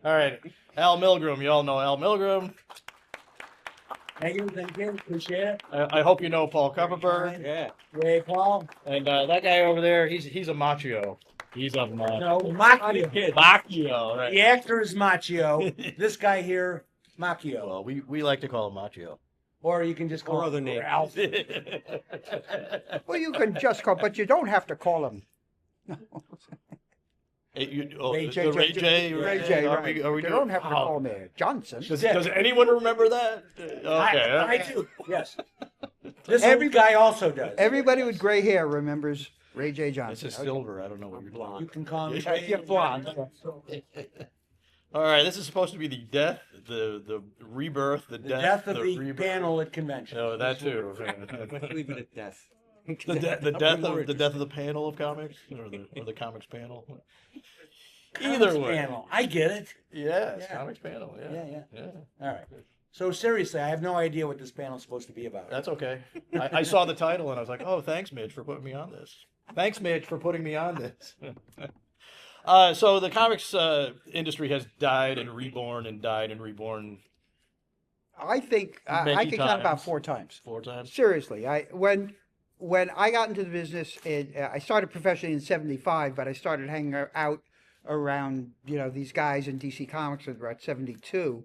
All right, Al Milgrom. You all know Al Milgrom. Thank you. Appreciate it. I hope you know Paul Kupperberg. Yeah. Hey, Paul. And that guy over there, he's a Machio. He's a No, Macchio. Machio. Right. The actor is Macchio. This guy here, Macchio. Well, we like to call him Machio. Or you can just call other him name. Ralph. Well, you can just call, but you don't have to call him. Ray Ray J. Ray J. Right. You don't have to Oh. call me Johnson. Does anyone remember that? Okay. I do. Yes. This old guy also does. Everybody with gray hair remembers Ray J. Johnson. This is silver. I don't know what you're You doing. can call me. Yeah, blonde. All right, this is supposed to be the death, the rebirth, the death of the rebirth. panel at convention. Oh, that too. Leave it at death. the death of the panel of comics, or the comics panel. Either Comics way, panel. I get it. yes, Yeah. comics panel. Yeah. All right. So seriously, I have no idea what this panel is supposed to be about. That's okay. I saw the title and I was like, oh, thanks, Mitch, for putting me on this. Thanks, Mitch, for putting me on this. So the comics industry has died and reborn and died and reborn I think I Many can count about times. 4 times. 4 times. Seriously, when I got into the business, I started professionally in '75, but I started hanging out around these guys in DC Comics at about '72,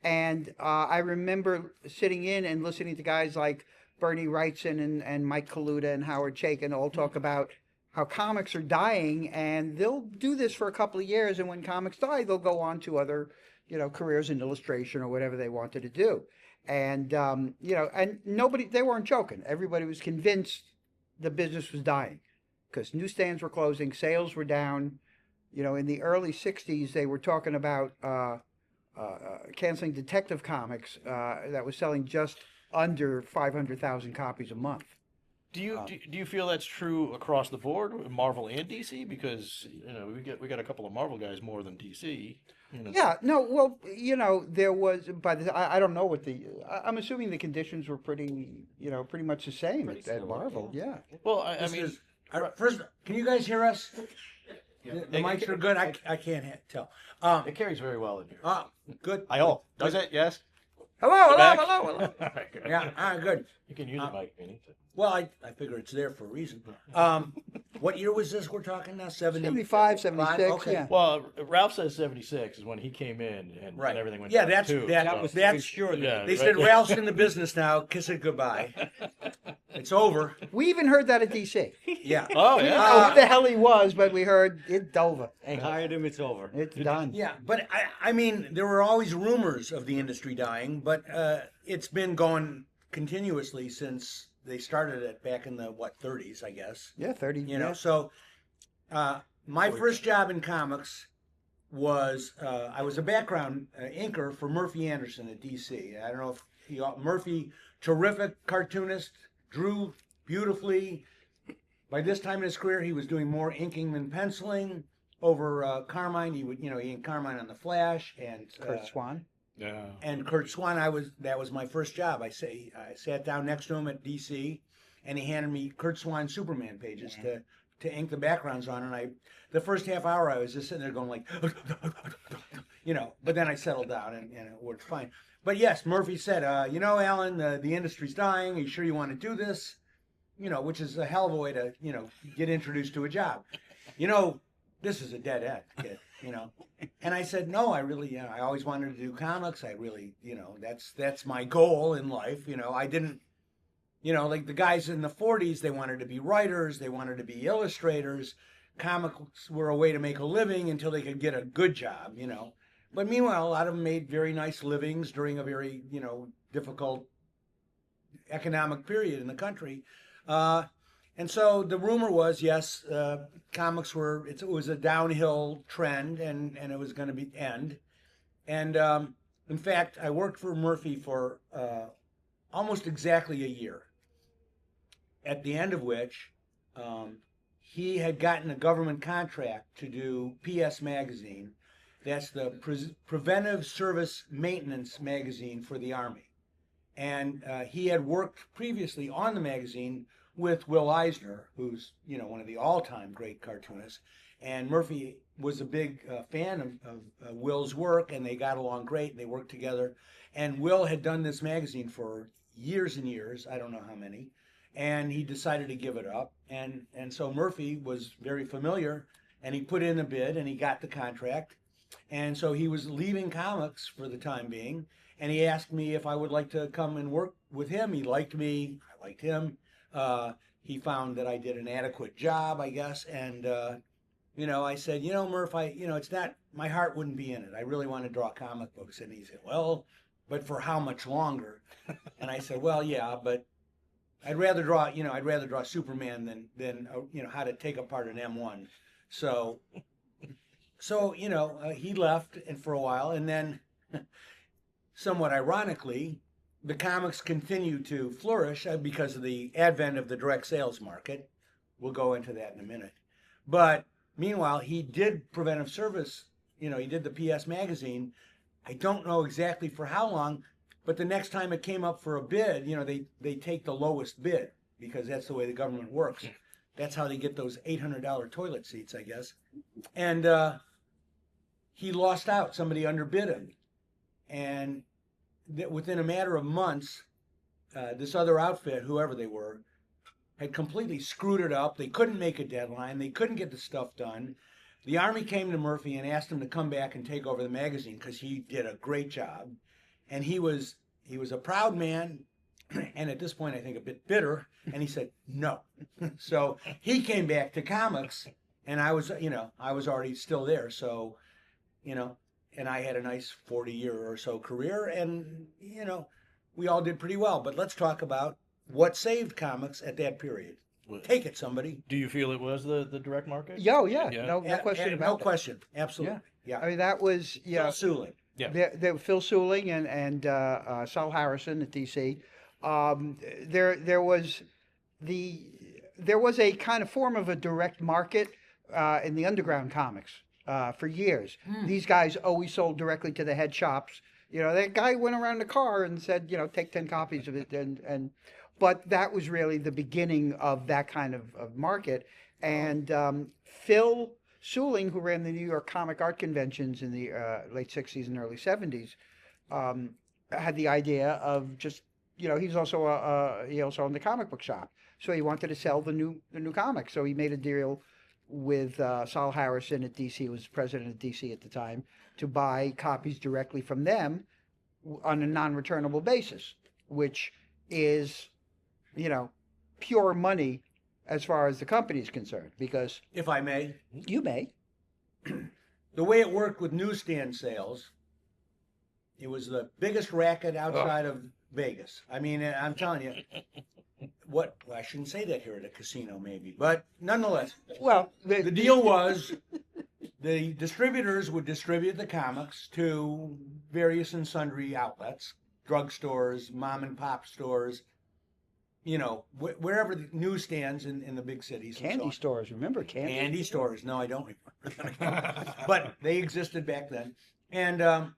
and I remember sitting in and listening to guys like Bernie Wrightson and Mike Kaluta and Howard Chaykin all talk about how comics are dying, and they'll do this for a couple of years, and when comics die, they'll go on to other careers in illustration or whatever they wanted to do. And, and they weren't joking. Everybody was convinced the business was dying because newsstands were closing, sales were down. In the early 60s, they were talking about canceling Detective Comics that was selling just under 500,000 copies a month. Do you feel that's true across the board, Marvel and DC? Because we got a couple of Marvel guys more than DC. Yeah, no, well, there was, but I don't know what I'm assuming the conditions were pretty much the same at Marvel. Yeah. Well, I mean, First, can you guys hear us? The mics are good. I can't tell. it carries very well in here. Good. I hope. Does it? Yes. Hello. All right, good. Yeah. All right. Good. You can use the mic, Vinny. Well, I figure it's there for a reason. What year was this we're talking now? 75, 76, Okay. yeah. Well, Ralph says 76 is when he came in and everything went Yeah, down, that's too. that's sure. Yeah, They right. said Ralph's in the business now. Kiss it goodbye. It's over. We even heard that at DC. Yeah. Oh, We didn't yeah. know who the hell he was, but we heard it's over. They hired him. It's over. It's done. Yeah, but I mean, there were always rumors of the industry dying, but it's been going continuously since they started it back in the 30s, I guess. Yeah, 30. So my first job in comics was I was a background inker for Murphy Anderson at DC. I don't know if Murphy, terrific cartoonist, drew beautifully. By this time in his career, he was doing more inking than penciling. Over Carmine, he inked Carmine on the Flash and Kurt Swan. Yeah. And Kurt Swan, that was my first job. I sat down next to him at DC, and he handed me Kurt Swan Superman pages to ink the backgrounds on. And the first half hour, I was just sitting there going like, But then I settled down, and it worked fine. But yes, Murphy said, Alan, the industry's dying. Are you sure you want to do this? Which is a hell of a way to get introduced to a job. This is a dead end, kid. And I said, no, I really, I always wanted to do comics. I really, that's my goal in life. I didn't, like the guys in the 40s, they wanted to be writers. They wanted to be illustrators. Comics were a way to make a living until they could get a good job, But meanwhile, a lot of them made very nice livings during a very, difficult economic period in the country. And so the rumor was, yes, comics it was a downhill trend, and it was going to end. And in fact, I worked for Murphy for almost exactly a year, at the end of which he had gotten a government contract to do PS Magazine. That's the Preventive Service Maintenance magazine for the Army. And he had worked previously on the magazine with Will Eisner, who's one of the all-time great cartoonists, and Murphy was a big fan of Will's work, and they got along great. They worked together, and Will had done this magazine for years and years. I don't know how many, and he decided to give it up. And so Murphy was very familiar, and he put in a bid, and he got the contract. And so he was leaving comics for the time being, and he asked me if I would like to come and work with him. He liked me, I liked him. He found that I did an adequate job, I guess, and I said, Murph, it's not, my heart wouldn't be in it. I really want to draw comic books. And he said, well, but for how much longer? And I said, well, yeah, but I'd rather draw Superman than how to take apart an M1. So he left and for a while, and then somewhat ironically, the comics continued to flourish because of the advent of the direct sales market. We'll go into that in a minute. But meanwhile, he did preventive service. He did the PS magazine. I don't know exactly for how long, but the next time it came up for a bid, they take the lowest bid because that's the way the government works. That's how they get those $800 toilet seats, I guess. And he lost out. Somebody underbid him. And within a matter of months, this other outfit, whoever they were, had completely screwed it up. They couldn't make a deadline. They couldn't get the stuff done. The Army came to Murphy and asked him to come back and take over the magazine because he did a great job. And he was a proud man, and at this point, I think a bit bitter. And he said no. So he came back to comics, and I was already still there. So, and I had a nice 40-year or so career, and we all did pretty well. But let's talk about what saved comics at that period. Take it, somebody. Do you feel it was the direct market? Yeah, Yeah. no question about No that. question, absolutely. Yeah. I mean, that was Phil Seuling. Yeah. There Phil Seuling and Sal Harrison at DC. There was a kind of form of a direct market in the underground comics for years. These guys always sold directly to the head shops. That guy went around the car and said, take 10 copies of it, but that was really the beginning of that kind of market. And Phil Seuling, who ran the New York Comic Art Conventions in the late 60s and early 70s, had the idea of just, he's also he also owned the comic book shop. So he wanted to sell the new comics. So he made a deal with Sal Harrison at DC, who was president of DC at the time, to buy copies directly from them on a non-returnable basis, which is, pure money as far as the company is concerned, because If I may, you may. the way it worked with newsstand sales, it was the biggest racket outside of Vegas. I mean, I'm telling you, I shouldn't say that here at a casino, maybe, but nonetheless, Well, the deal was the distributors would distribute the comics to various and sundry outlets, drugstores, mom and pop stores, wherever the newsstands in the big cities. and so candy on. stores, remember candy? Candy stores. No, I don't remember. But they existed back then. And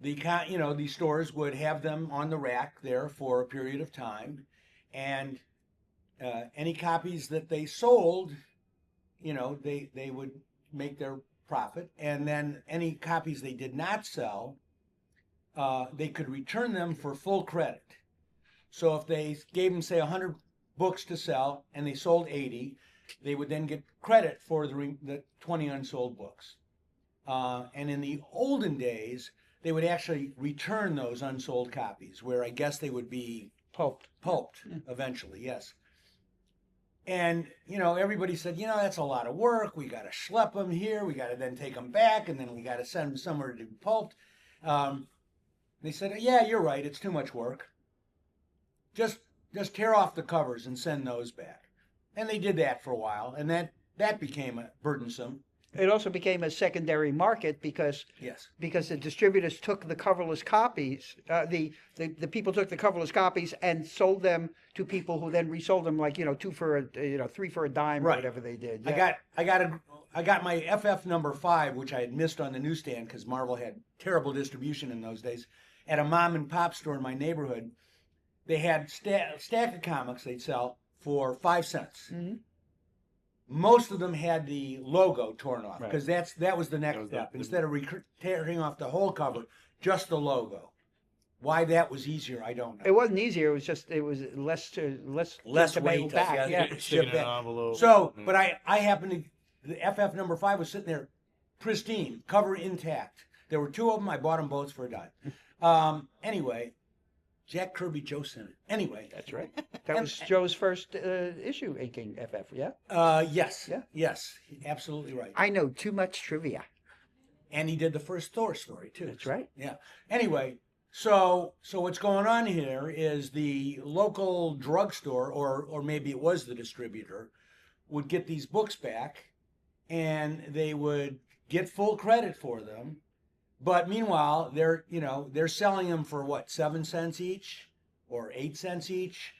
these stores would have them on the rack there for a period of time. And any copies that they sold, they would make their profit. And then any copies they did not sell, they could return them for full credit. So if they gave them, say, 100 books to sell and they sold 80, they would then get credit for the 20 unsold books. And in the olden days, they would actually return those unsold copies, where I guess they would be Pulped. eventually, yes. And, everybody said, that's a lot of work. We got to schlep them here. We got to then take them back, and then we got to send them somewhere to be pulped. They said, yeah, you're right. It's too much work. Just tear off the covers and send those back. And they did that for a while, and that became burdensome. It also became a secondary market because Yes. the distributors took the coverless copies. The people took the coverless copies and sold them to people who then resold them, like 2 for a 3 for a dime, or Right. whatever they did. Yeah. I got my FF number 5, which I had missed on the newsstand because Marvel had terrible distribution in those days, at a mom and pop store in my neighborhood. They had stack of comics they'd sell for 5 cents. Mhm. most of them had the logo torn off Right. because that was the next That was step. the- Instead of tearing off the whole cover, just the logo. Why that was easier, I don't know. It wasn't easier. It was less to mail weight, back. yeah. Yeah. Stick it Ship in an back. envelope. So, Mm. but I happened to, the FF number 5 was sitting there, pristine, cover intact. There were 2 of them. I bought them both for a dime. Anyway, Jack Kirby, Joe Sinnott. Anyway, That's right. That was Joe's first issue inking FF. Yeah. yes, Yeah. yes, absolutely right. I know too much trivia. And he did the first Thor story too. That's right. Yeah. Anyway, so what's going on here is the local drugstore, or maybe it was the distributor, would get these books back, and they would get full credit for them. But meanwhile, they're selling them for what, 7 cents each or 8 cents each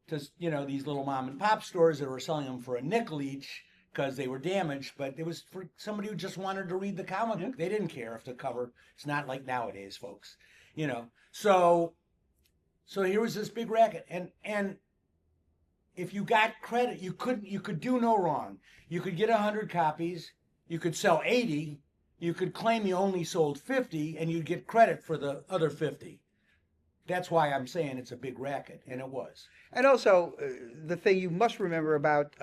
to these little mom and pop stores that were selling them for a nickel each because they were damaged. But it was for somebody who just wanted to read the comic book. They didn't care if the cover. It's not like nowadays, folks. So here was this big racket, and if you got credit, you could do no wrong. You could get 100 copies, you could sell 80, you could claim you only sold 50, and you'd get credit for the other 50. That's why I'm saying it's a big racket, and it was. And also, the thing you must remember about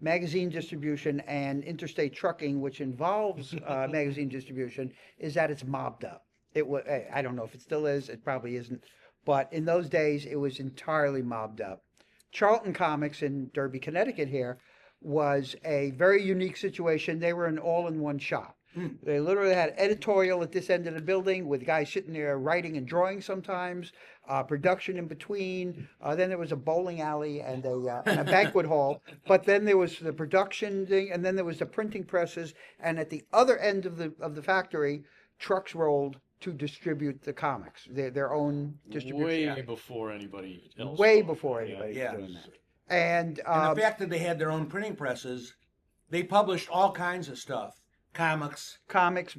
magazine distribution and interstate trucking, which involves magazine distribution, is that it's mobbed up. It was, I don't know if it still is, it probably isn't, but in those days, it was entirely mobbed up. Charlton Comics in Derby, Connecticut here was a very unique situation. They were an all-in-one shop. They literally had editorial at this end of the building with guys sitting there writing and drawing sometimes, production in between. Then there was a bowling alley and a banquet hall. But then there was the production thing, and then there was the printing presses. And at the other end of the factory, trucks rolled to distribute the comics, their own distribution. Way before anybody else. Way saw it. before anybody Yeah. was doing that. And And the fact that they had their own printing presses, they published all kinds of stuff. Comics, comics,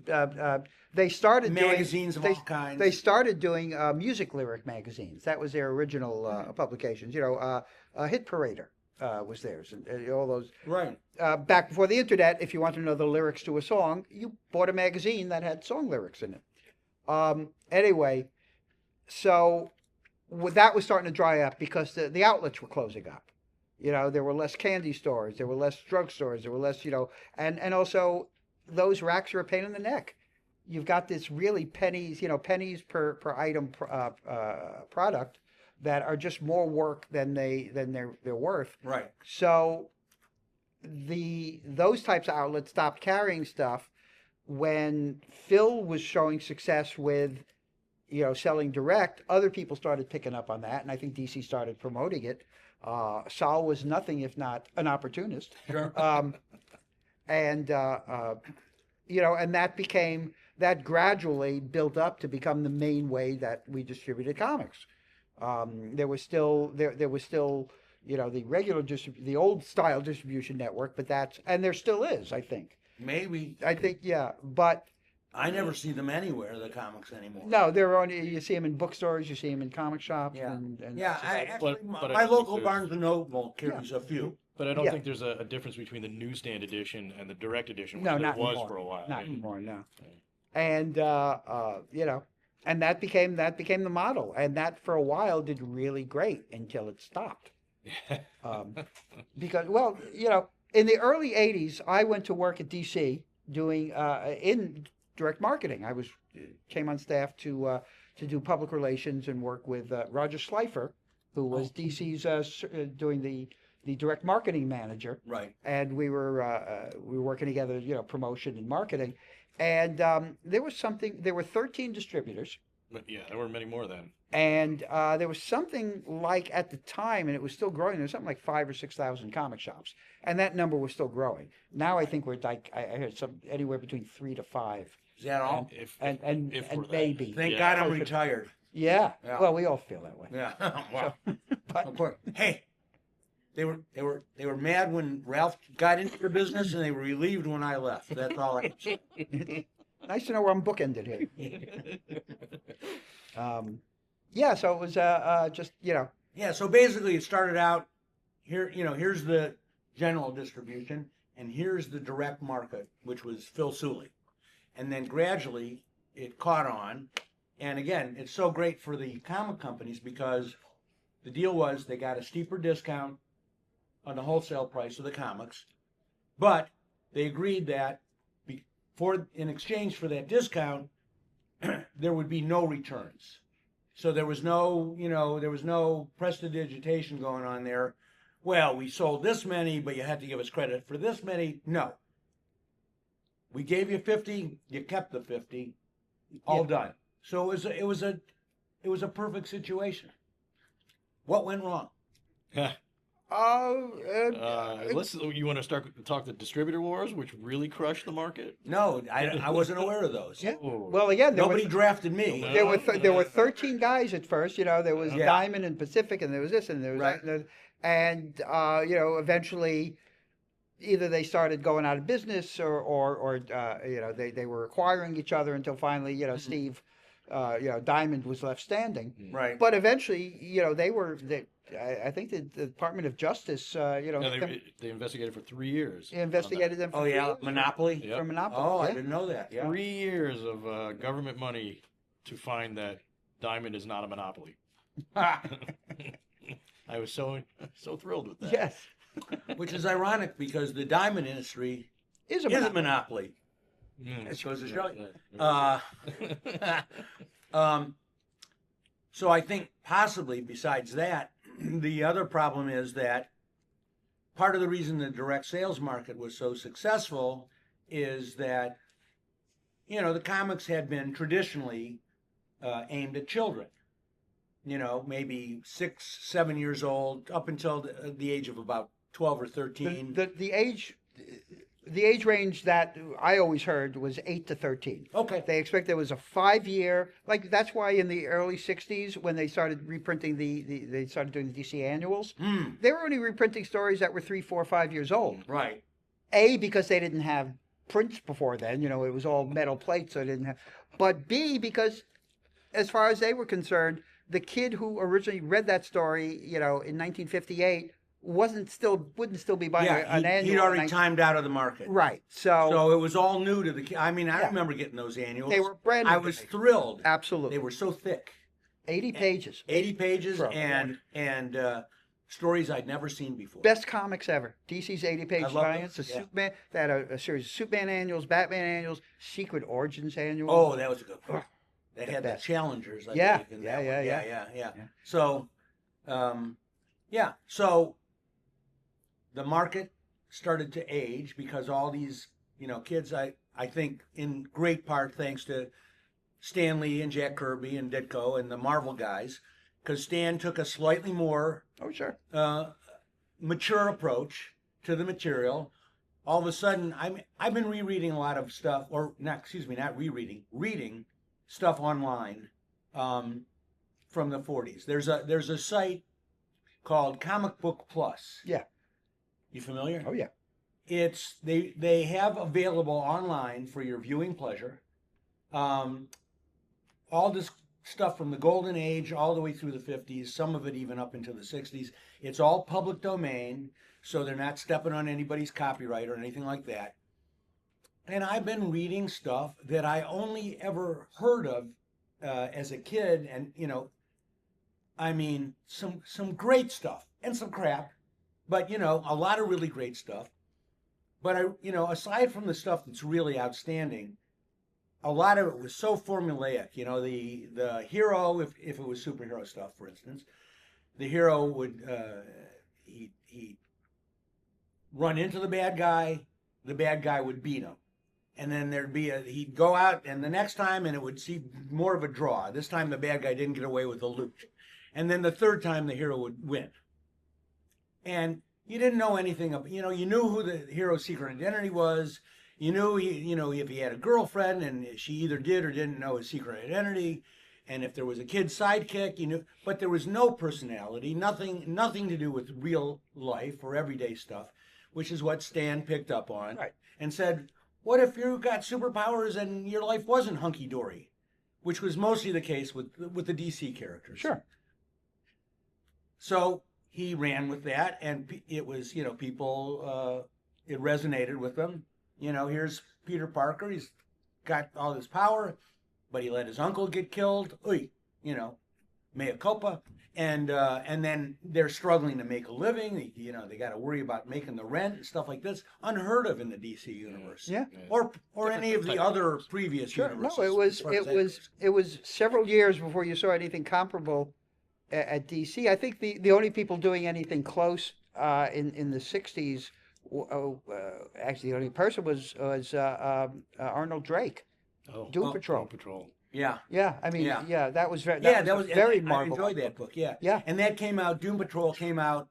they started magazines doing, of all kinds. They started doing music lyric magazines. That was their original publications. Hit Parader was theirs, and all those. Right. Back before the internet, if you want to know the lyrics to a song, you bought a magazine that had song lyrics in it. Anyway, so that was starting to dry up because the outlets were closing up. There were less candy stores, there were less drugstores, there were less, and also those racks are a pain in the neck. You've got this really pennies per item product that are just more work than they're worth. Right. So those types of outlets stopped carrying stuff when Phil was showing success with selling direct. Other people started picking up on that, and I think DC started promoting it. Saul was nothing if not an opportunist. Sure. And and that gradually built up to become the main way that we distributed comics. There was still the regular the old style distribution network, but and there still is, I think. Maybe. I think, yeah, but I never see them anywhere, the comics anymore. no, they're only, you see them in bookstores, you see them in comic shops, Yeah. and Yeah, But I my think local there's- Barnes & Noble carries a few. But I don't Yeah. think there's a difference between the newsstand edition and the direct edition, which No, there not was anymore. for a while. Not anymore, no. And and that became the model, and that for a while did really great until it stopped. Because in the early '80s, I went to work at DC doing in direct marketing. I came on staff to do public relations and work with Roger Schleifer, who was DC's doing the direct marketing manager. Right. And we were working together, promotion and marketing. And there were 13 distributors. But yeah, there were many more then. And there was something like, at the time, and it was still growing, there was something like 5,000 or 6,000 comic shops. And that number was still growing. Now I think we're like, I heard anywhere between 3 to 5. Is that all? If And we're that. maybe. Thank Yeah. God I'm retired. Yeah. Yeah. Well, we all feel that way. Yeah. Well, But of course. Hey, they were mad when Ralph got into the business, and they were relieved when I left. That's all I can say. nice to know where I'm bookended here. Yeah, so it was just, Yeah. So basically, it started out here. Here's the general distribution, and here's the direct market, which was Phil Sooley. And then gradually it caught on. And again, it's so great for the comic companies because the deal was they got a steeper discount on the wholesale price of the comics, but they agreed that in exchange for that discount, there would be no returns. So there was no prestidigitation going on there. Well, we sold this many, but you had to give us credit for this many. No. We gave you 50, you kept the 50, all done. So it was a perfect situation. What went wrong? You want to talk the distributor wars, which really crushed the market? No, I wasn't aware of those. Yeah. Oh. Well, again, Nobody drafted me. there were 13 guys at first. There was Yeah. Diamond and Pacific, and there was this, and there was Right. that, and eventually, either they started going out of business, or they were acquiring each other until finally, Steve, Diamond was left standing. Right. But eventually, I think the Department of Justice, They investigated for 3 years. investigated them. For Oh, yeah, 3 years Monopoly? Yep. for monopoly. Oh, I yeah. didn't know that. Yeah. 3 years of government money to find that Diamond is not a monopoly. I was so thrilled with that. Yes, Which is ironic because the diamond industry is a is a monopoly. monopoly. Mm. It goes to show you. Yeah. So I think possibly besides that, the other problem is that part of the reason the direct sales market was so successful is that, the comics had been traditionally aimed at children. Maybe 6, 7 years old, up until the age of about 12 or 13. The age range that I always heard was 8 to 13. Okay. They expect there was a 5-year, that's why in the early 60s when they started reprinting they started doing the DC annuals, they were only reprinting stories that were 3, 4, 5 years old. Right. A, because they didn't have prints before then, it was all metal plates, so they didn't have, but B, because as far as they were concerned, the kid who originally read that story, in 1958 wouldn't still be buying an annual. He'd already timed out of the market. Right. So it was all new to the kid. I mean, I Yeah. remember getting those annuals. they were brand new. I was thrilled. Absolutely. They were so thick. 80 pages. 80 pages Bro. and stories I'd never seen before. Best comics ever. DC's 80-page I love science. The those, yeah. Superman. They had a series of Superman annuals, Batman annuals, Secret Origins annuals. Oh, that was a good one. That The had the best. challengers. I Yeah, believe, in yeah, that yeah, one. yeah. Yeah. Yeah. So, So the market started to age because all these, kids, I think in great part thanks to Stan Lee and Jack Kirby and Ditko and the Marvel guys, because Stan took a slightly more Oh, sure. mature approach to the material. All of a sudden, I've been rereading a lot of stuff, not rereading, reading stuff online from the 40s. There's a site called Comic Book Plus. Yeah. You familiar? Oh, yeah. It's they have available online for your viewing pleasure. All this stuff from the Golden Age all the way through the 50s, some of it even up into the 60s. It's all public domain, so they're not stepping on anybody's copyright or anything like that. And I've been reading stuff that I only ever heard of as a kid, and some great stuff and some crap, but a lot of really great stuff. But aside from the stuff that's really outstanding, a lot of it was so formulaic. The hero, if it was superhero stuff, for instance, the hero would he'd run into the bad guy would beat him. And then he'd go out, and the next time, and it would see more of a draw. This time the bad guy didn't get away with the loot. And then the third time the hero would win. And you didn't know anything of, you knew who the hero's secret identity was. You knew, if he had a girlfriend and she either did or didn't know his secret identity. And if there was a kid sidekick, you knew, but there was no personality, nothing to do with real life or everyday stuff, which is what Stan picked up on. Right. And said, what if you got superpowers and your life wasn't hunky-dory? Which was mostly the case with the DC characters. Sure. So he ran with that, and it was, people it resonated with them. Here's Peter Parker. He's got all this power, but he let his uncle get killed. Oy, mea culpa. And then they're struggling to make a living. They got to worry about making the rent and stuff like this. Unheard of in the DC universe. Yeah. Or Different any of the type other previous Sure. universes. No, as far as that goes. it was several years before you saw anything comparable at DC. I think the only people doing anything close in the '60s, actually the only person was Arnold Drake, Oh, Doom Patrol. Doom Patrol. Yeah. Yeah, I mean, Yeah. yeah, that was very That was very I Marvel. enjoyed that book. Yeah. Yeah. And that came out. Doom Patrol came out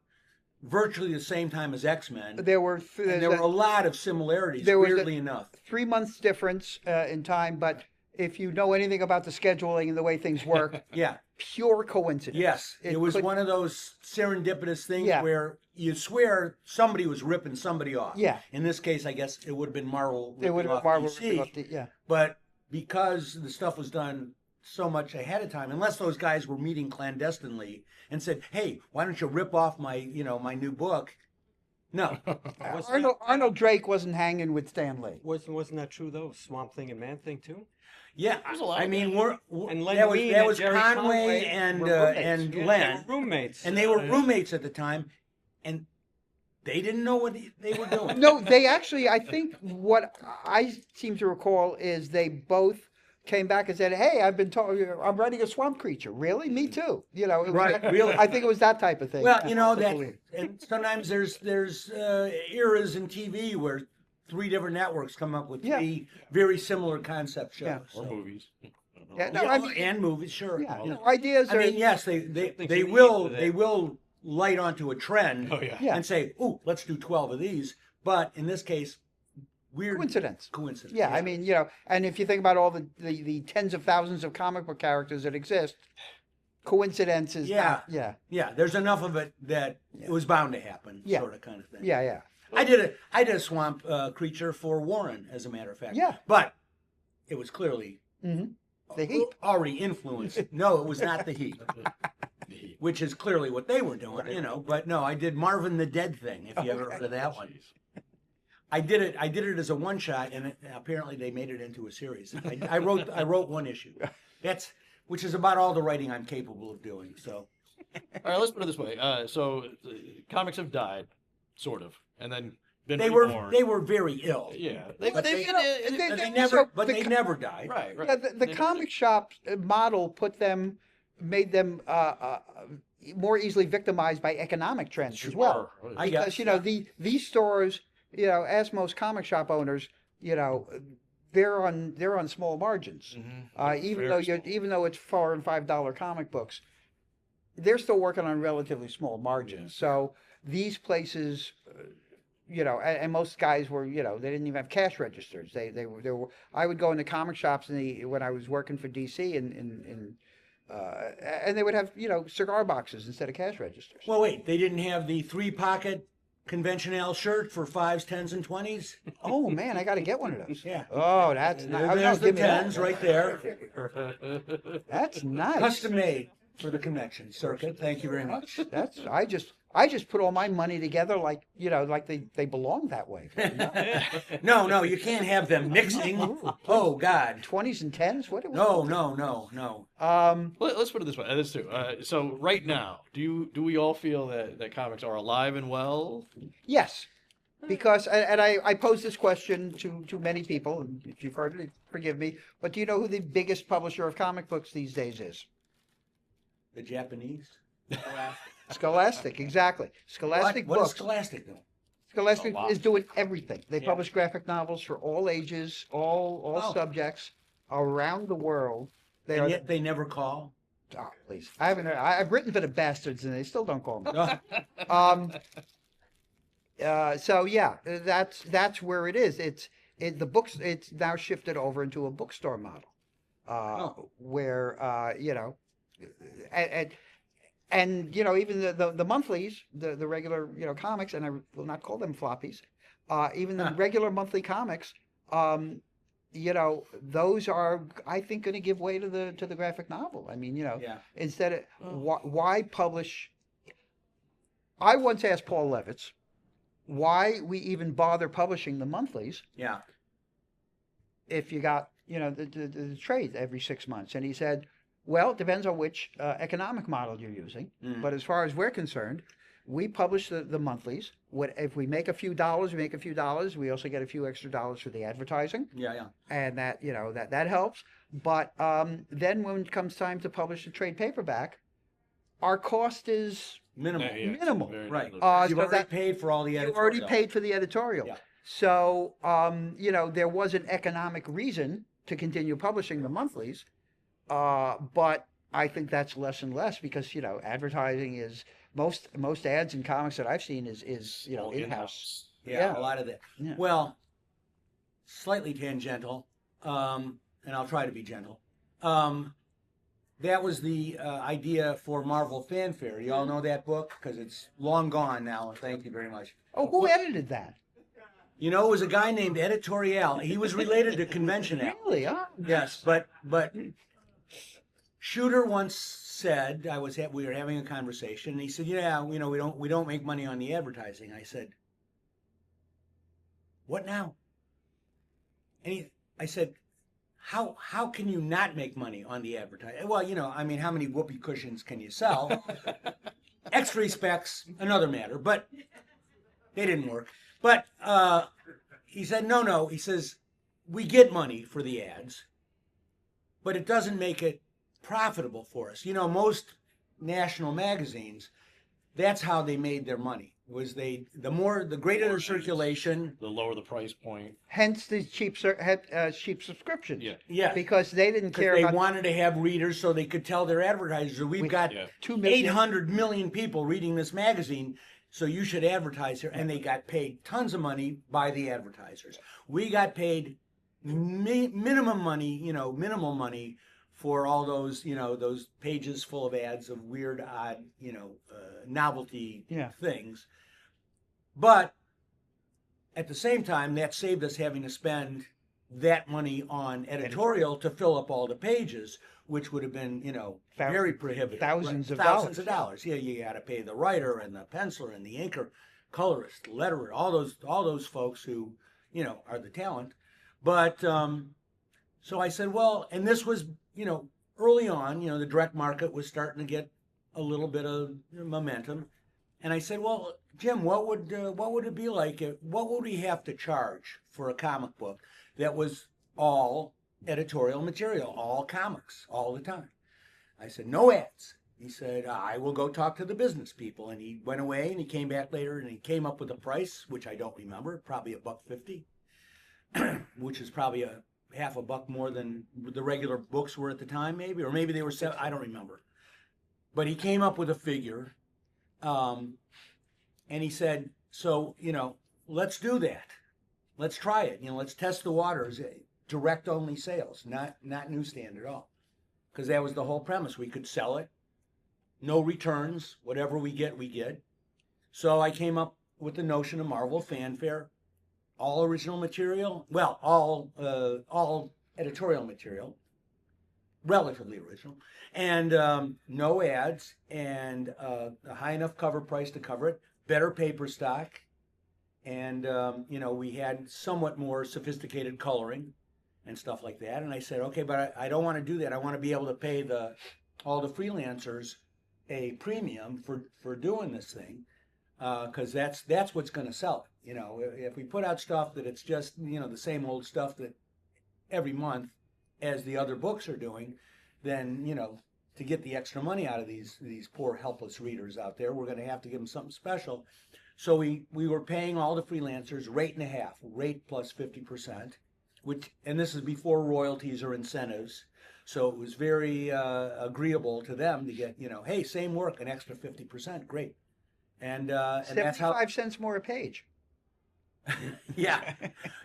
virtually the same time as X-Men. There were And there were a lot of similarities, there was a- weirdly enough. 3 months difference in time, but if you know anything about the scheduling and the way things work, Yeah. pure coincidence. Yes. It was could- one of those serendipitous things Yeah. where you swear somebody was ripping somebody off. Yeah. In this case, I guess it would have been Marvel It would ripping have off Marvel DC. ripping off the, yeah. But because the stuff was done so much ahead of time, unless those guys were meeting clandestinely and said, "Hey, why don't you rip off my new book?" No. Arnold Drake wasn't hanging with Stan Lee. Wasn't that true though? Swamp Thing and Man Thing too. Yeah, There's a lot I of mean, And Len that was Wein that and was Jerry Conway and were roommates. and Yeah, Len, they were roommates. and they were roommates at the time, and they didn't know what they were doing. No, they actually, I think what I seem to recall is they both came back and said, "Hey, I'm writing a swamp creature." Really? Me too. It was Right, really. I think it was that type of thing. Well, Yeah, that, and sometimes there's eras in TV where 3 different networks come up with Yeah. 3 very similar concept shows. Yeah. Or So- movies. Yeah, no, Yeah, I mean, and movies, sure. yeah, Yeah. no, ideas I are. mean, yes, they Something they to will eat with they it. will light onto a trend Oh yeah. Yeah. and say, "Oh, let's do 12 of these." But in this case, weird Coincidence. Coincidence. Yeah, I mean, and if you think about all the tens of thousands of comic book characters that exist, coincidence is Yeah. not, Yeah, there's enough of it that it was bound to happen, Yeah. sort of kind of thing. yeah. I did a swamp creature for Warren, as a matter of fact. Yeah. But it was clearly The Heat. already influenced. No, it was not the Heat, which is clearly what they were doing, But no, I did Marvin the Dead Thing, if you ever heard of that one. I did it as a one shot, and apparently they made it into a series. I wrote one issue. Which is about all the writing I'm capable of doing. So All right, let's put it this way. So comics have died, sort of, and then been they reborn. were very ill. Yeah, But they've they- been, But they So never died. right. Yeah, the comic shop model made them more easily victimized by economic trends as well. Sure. I Because guess. these stores, ask most comic shop owners, they're on small margins. Even Very though even though it's $4 and $5 comic books, they're still working on relatively small margins. So these places, and most guys were, they didn't even have cash registers. They were. I would go into comic shops when I was working for DC and they would have cigar boxes instead of cash registers. Well, wait, they didn't have the 3-pocket conventional shirt for 5s, 10s, and 20s. Oh man, I got to get one of those. Yeah. Oh, that's nice. There's the Give me that. 10s right there. That's nice. Custom made for the convention circuit. Thank you very much. That's I just put all my money together like they belong that way. No, you can't have them mixing. Oh God. 20s and 10s. What? No. Let's put it this way. This too. So right now, do we all feel that comics are alive and well? Yes, because and I posed this question to many people, and if you've heard it, forgive me. But do you know who the biggest publisher of comic books these days is? The Japanese. Scholastic, exactly. Scholastic What does Books. Scholastic do? Scholastic A lot. is doing everything. They Yeah. publish graphic novels for all ages, all Oh. subjects around the world. They And are. yet they never call. Oh, please. I've written for the bastards, and they still don't call me. No. So yeah, that's where it is. The books. It's now shifted over into a bookstore model, where and even the monthlies, the regular comics, and I will not call them floppies. Even the regular monthly comics, those are, I think, going to give way to the graphic novel. I mean, Yeah. instead of why publish. I once asked Paul Levitz, why we even bother publishing the monthlies Yeah. if you got, the trade every 6 months. And he said, well, it depends on which economic model you're using. But as far as we're concerned, we publish the monthlies. If we make a few dollars, we make a few dollars. We also get a few extra dollars for the advertising. Yeah. And that, that helps. But then when it comes time to publish the trade paperback, our cost is Minimal. Yeah, it's minimal. very Right. negligible. You've so already that- paid for all the you editorial. already paid for the editorial. Yeah. So, there was an economic reason to continue publishing the monthlies, but I think that's less and less because, advertising is most ads in comics that I've seen is All in-house. Yeah, Yeah. a lot of that. Yeah. Well, slightly tangential, and I'll try to be gentle. That was the idea for Marvel Fanfare. You all know that book because it's long gone now. Thank you very much. Oh, who edited that? You know, it was a guy named Editorial. He was related to Convention Al. Really? Huh? Yes, but Shooter once said we were having a conversation, and he said, "Yeah, we don't make money on the advertising." I said, "What now?" And I said, "How can you not make money on the advertising?" Well, how many whoopee cushions can you sell? X3 specs, another matter, but they didn't work. But he said, no. He says, we get money for the ads, but it doesn't make it profitable for us. Most national magazines, that's how they made their money. Was the greater their circulation. The lower the price point. Hence the cheap subscriptions. Yeah. Yeah. Because they didn't care They about wanted to have readers so they could tell their advertisers, we've got Yeah. 2 million. 800 million people reading this magazine, so you should advertise here. And they got paid tons of money by the advertisers. We got paid minimum money, minimal money for all those, those pages full of ads of weird, odd, novelty things. But at the same time, that saved us having to spend that money on editorial to fill up all the pages, which would have been, very prohibitive. Thousands of Thousands dollars. of dollars. Yeah, you got to pay the writer and the penciler and the inker, colorist, letterer, all those folks who, are the talent. But so I said, well, and this was, early on, the direct market was starting to get a little bit of momentum. And I said, well, Jim, what would it be like? What would we have to charge for a comic book that was all editorial material, all comics, all the time? I said, no ads. He said, I will go talk to the business people. And he went away and he came back later and he came up with a price, which I don't remember, probably $1.50, which is probably a half a buck more than the regular books were at the time, maybe, or maybe they were $7. I don't remember. But he came up with a figure. And he said, so, let's do that. Let's try it. Let's test the waters. Direct only sales, not newsstand at all. Because that was the whole premise. We could sell it. No returns. Whatever we get, we get. So I came up with the notion of Marvel Fanfare. All original material. Well, all editorial material. Relatively original. And no ads. And a high enough cover price to cover it. Better paper stock, and we had somewhat more sophisticated coloring and stuff like that. And I said, okay, but I don't want to do that. I want to be able to pay all the freelancers a premium for doing this thing, because that's what's going to sell it. If we put out stuff that it's just the same old stuff that every month as the other books are doing, then to get the extra money out of these poor helpless readers out there, we're going to have to give them something special. So we were paying all the freelancers rate and a half, rate plus 50%, and this is before royalties or incentives. So it was very agreeable to them to get, hey, same work, an extra 50%, great. And that's how 75 cents more a page. yeah,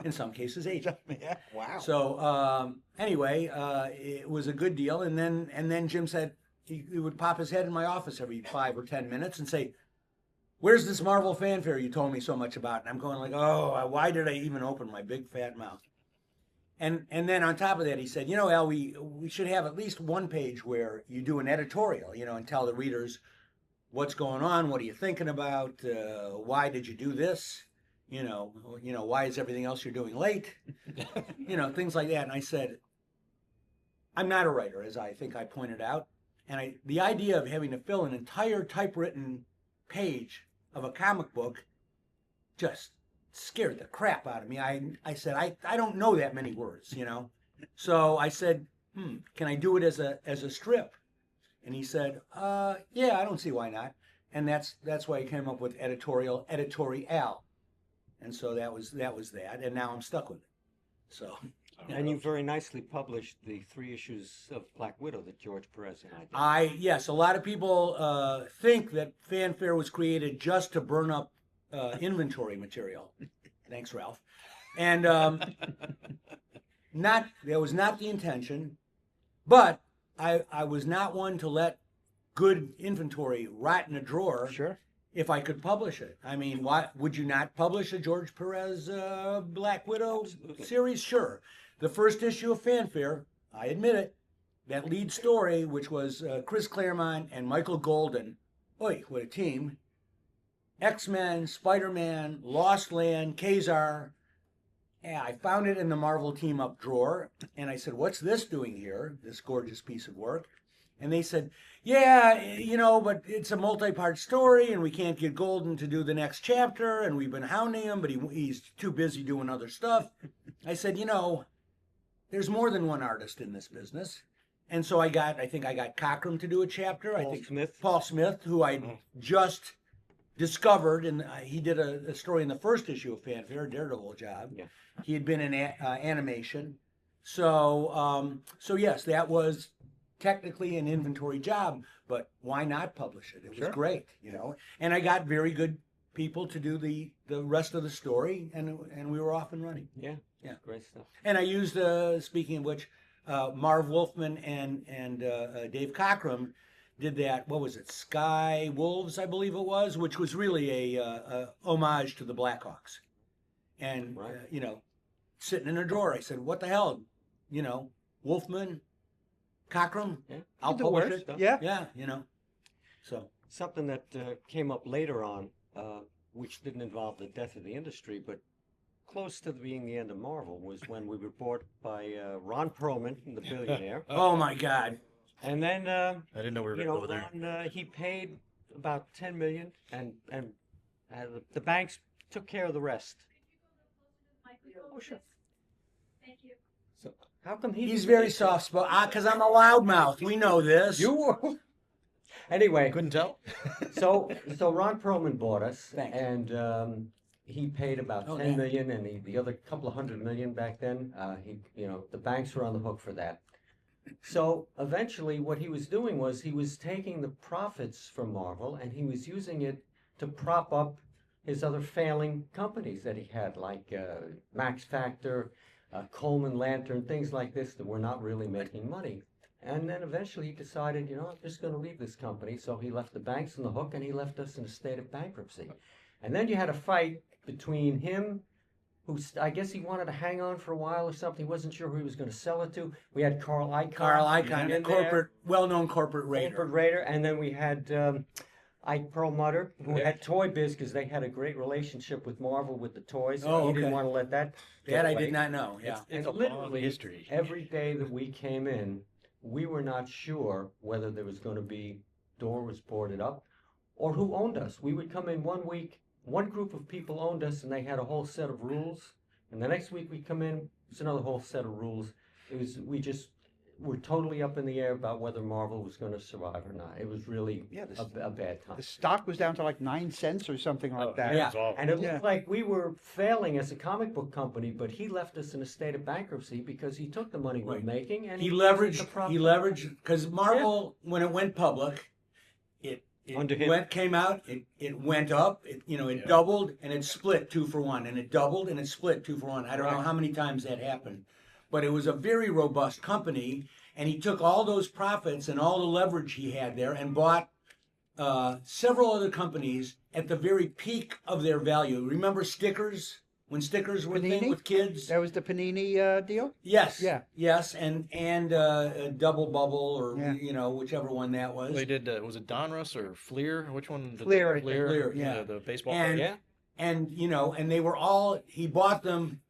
in some cases 8. Yeah. Wow. So anyway, it was a good deal, and then Jim said he would pop his head in my office every 5 or 10 minutes and say, "Where's this Marvel Fanfare you told me so much about?" And I'm going like, "Oh, why did I even open my big fat mouth?" And then on top of that, he said, Al, we should have at least one page where you do an editorial, and tell the readers what's going on, what are you thinking about, why did you do this? why is everything else you're doing late? Things like that. And I said, I'm not a writer, as I think I pointed out. And the idea of having to fill an entire typewritten page of a comic book just scared the crap out of me. I said, I don't know that many words, So I said, can I do it as a strip? And he said, yeah, I don't see why not. And that's why I came up with editorial. And so that was that. And now I'm stuck with it. So. And you very nicely published the 3 issues of Black Widow that George Perez and I did. Yes, a lot of people think that Fanfare was created just to burn up inventory material. Thanks, Ralph. And that was not the intention, but I was not one to let good inventory rot in a drawer. Sure. If I could publish it. I mean, why would you not publish a George Perez Black Widow series? Sure. The first issue of Fanfare, I admit it, that lead story, which was Chris Claremont and Michael Golden. Oy, what a team. X-Men, Spider-Man, Lost Land, Kazar. Yeah, I found it in the Marvel Team Up drawer, and I said, what's this doing here, this gorgeous piece of work? And they said, yeah, but it's a multi-part story, and we can't get Golden to do the next chapter, and we've been hounding him, but he's too busy doing other stuff. I said, there's more than one artist in this business. And so I think I got Cockrum to do a chapter. Paul Smith, who I just discovered, and he did a story in the first issue of Fanfare, a daredevil job. Yeah. He had been in animation. So yes, that was technically an inventory job, but why not publish it? It was great, And I got very good people to do the rest of the story, and we were off and running. Yeah, great stuff. And I used, speaking of which, Marv Wolfman and Dave Cockrum did that. What was it? Sky Wolves, I believe it was, which was really a homage to the Blackhawks. And sitting in a drawer, I said, "What the hell, Wolfman." Cockrum, I'll publish it. Yeah, So something that came up later on, which didn't involve the death of the industry, but close to being the end of Marvel, was when we were bought by Ron Perlman, the billionaire. Oh my God! And then I didn't know we were going to go there. Ron, he paid about $10 million, and the banks took care of the rest. Oh sure. Thank you. So how come he's very soft spoken? Because I'm a loudmouth. We know this. You were. Anyway, Couldn't tell. so Ron Perlman bought us, Thanks. and he paid about $10 million, and the other couple of $100 million back then. The banks were on the hook for that. So eventually, what he was doing was he was taking the profits from Marvel and he was using it to prop up his other failing companies that he had, like Max Factor, Coleman Lantern, things like this that were not really making money. And then eventually he decided, I'm just going to leave this company. So he left the banks on the hook and he left us in a state of bankruptcy. And then you had a fight between him, who I guess he wanted to hang on for a while or something. He wasn't sure who he was going to sell it to. We had Carl Icahn, well-known corporate raider. And then we had Ike Perlmutter, who had Toy Biz, because they had a great relationship with Marvel with the toys. He didn't want to let that That I did not know, yeah. And a literally, long history. every day that we came in, we were not sure whether there was going to be door was boarded up or who owned us. We would come in one week, one group of people owned us and they had a whole set of rules. And the next week we come in, it's another whole set of rules. We just were totally up in the air about whether Marvel was going to survive or not. It was really a bad time. The stock was down to like 9 cents or something like that. Yeah. And it looked like we were failing as a comic book company, but he left us in a state of bankruptcy because he took the money we were making and He used it to leveraged, prop he it up. leveraged, because Marvel, when it went public, Under him. came out, it went up, it doubled and it split 2 for 1, and it doubled and it split 2 for 1. I don't know how many times that happened, but it was a very robust company, and he took all those profits and all the leverage he had there and bought several other companies at the very peak of their value. Remember stickers? When stickers were a thing Panini? with kids? That was the Panini deal? Yes. Yeah. Yes, and Double Bubble, or whichever one that was. They did. Was it Donruss or Fleer? Which one? Fleer, I think. Fleer, yeah. The baseball. And player. and and they were all, he bought them,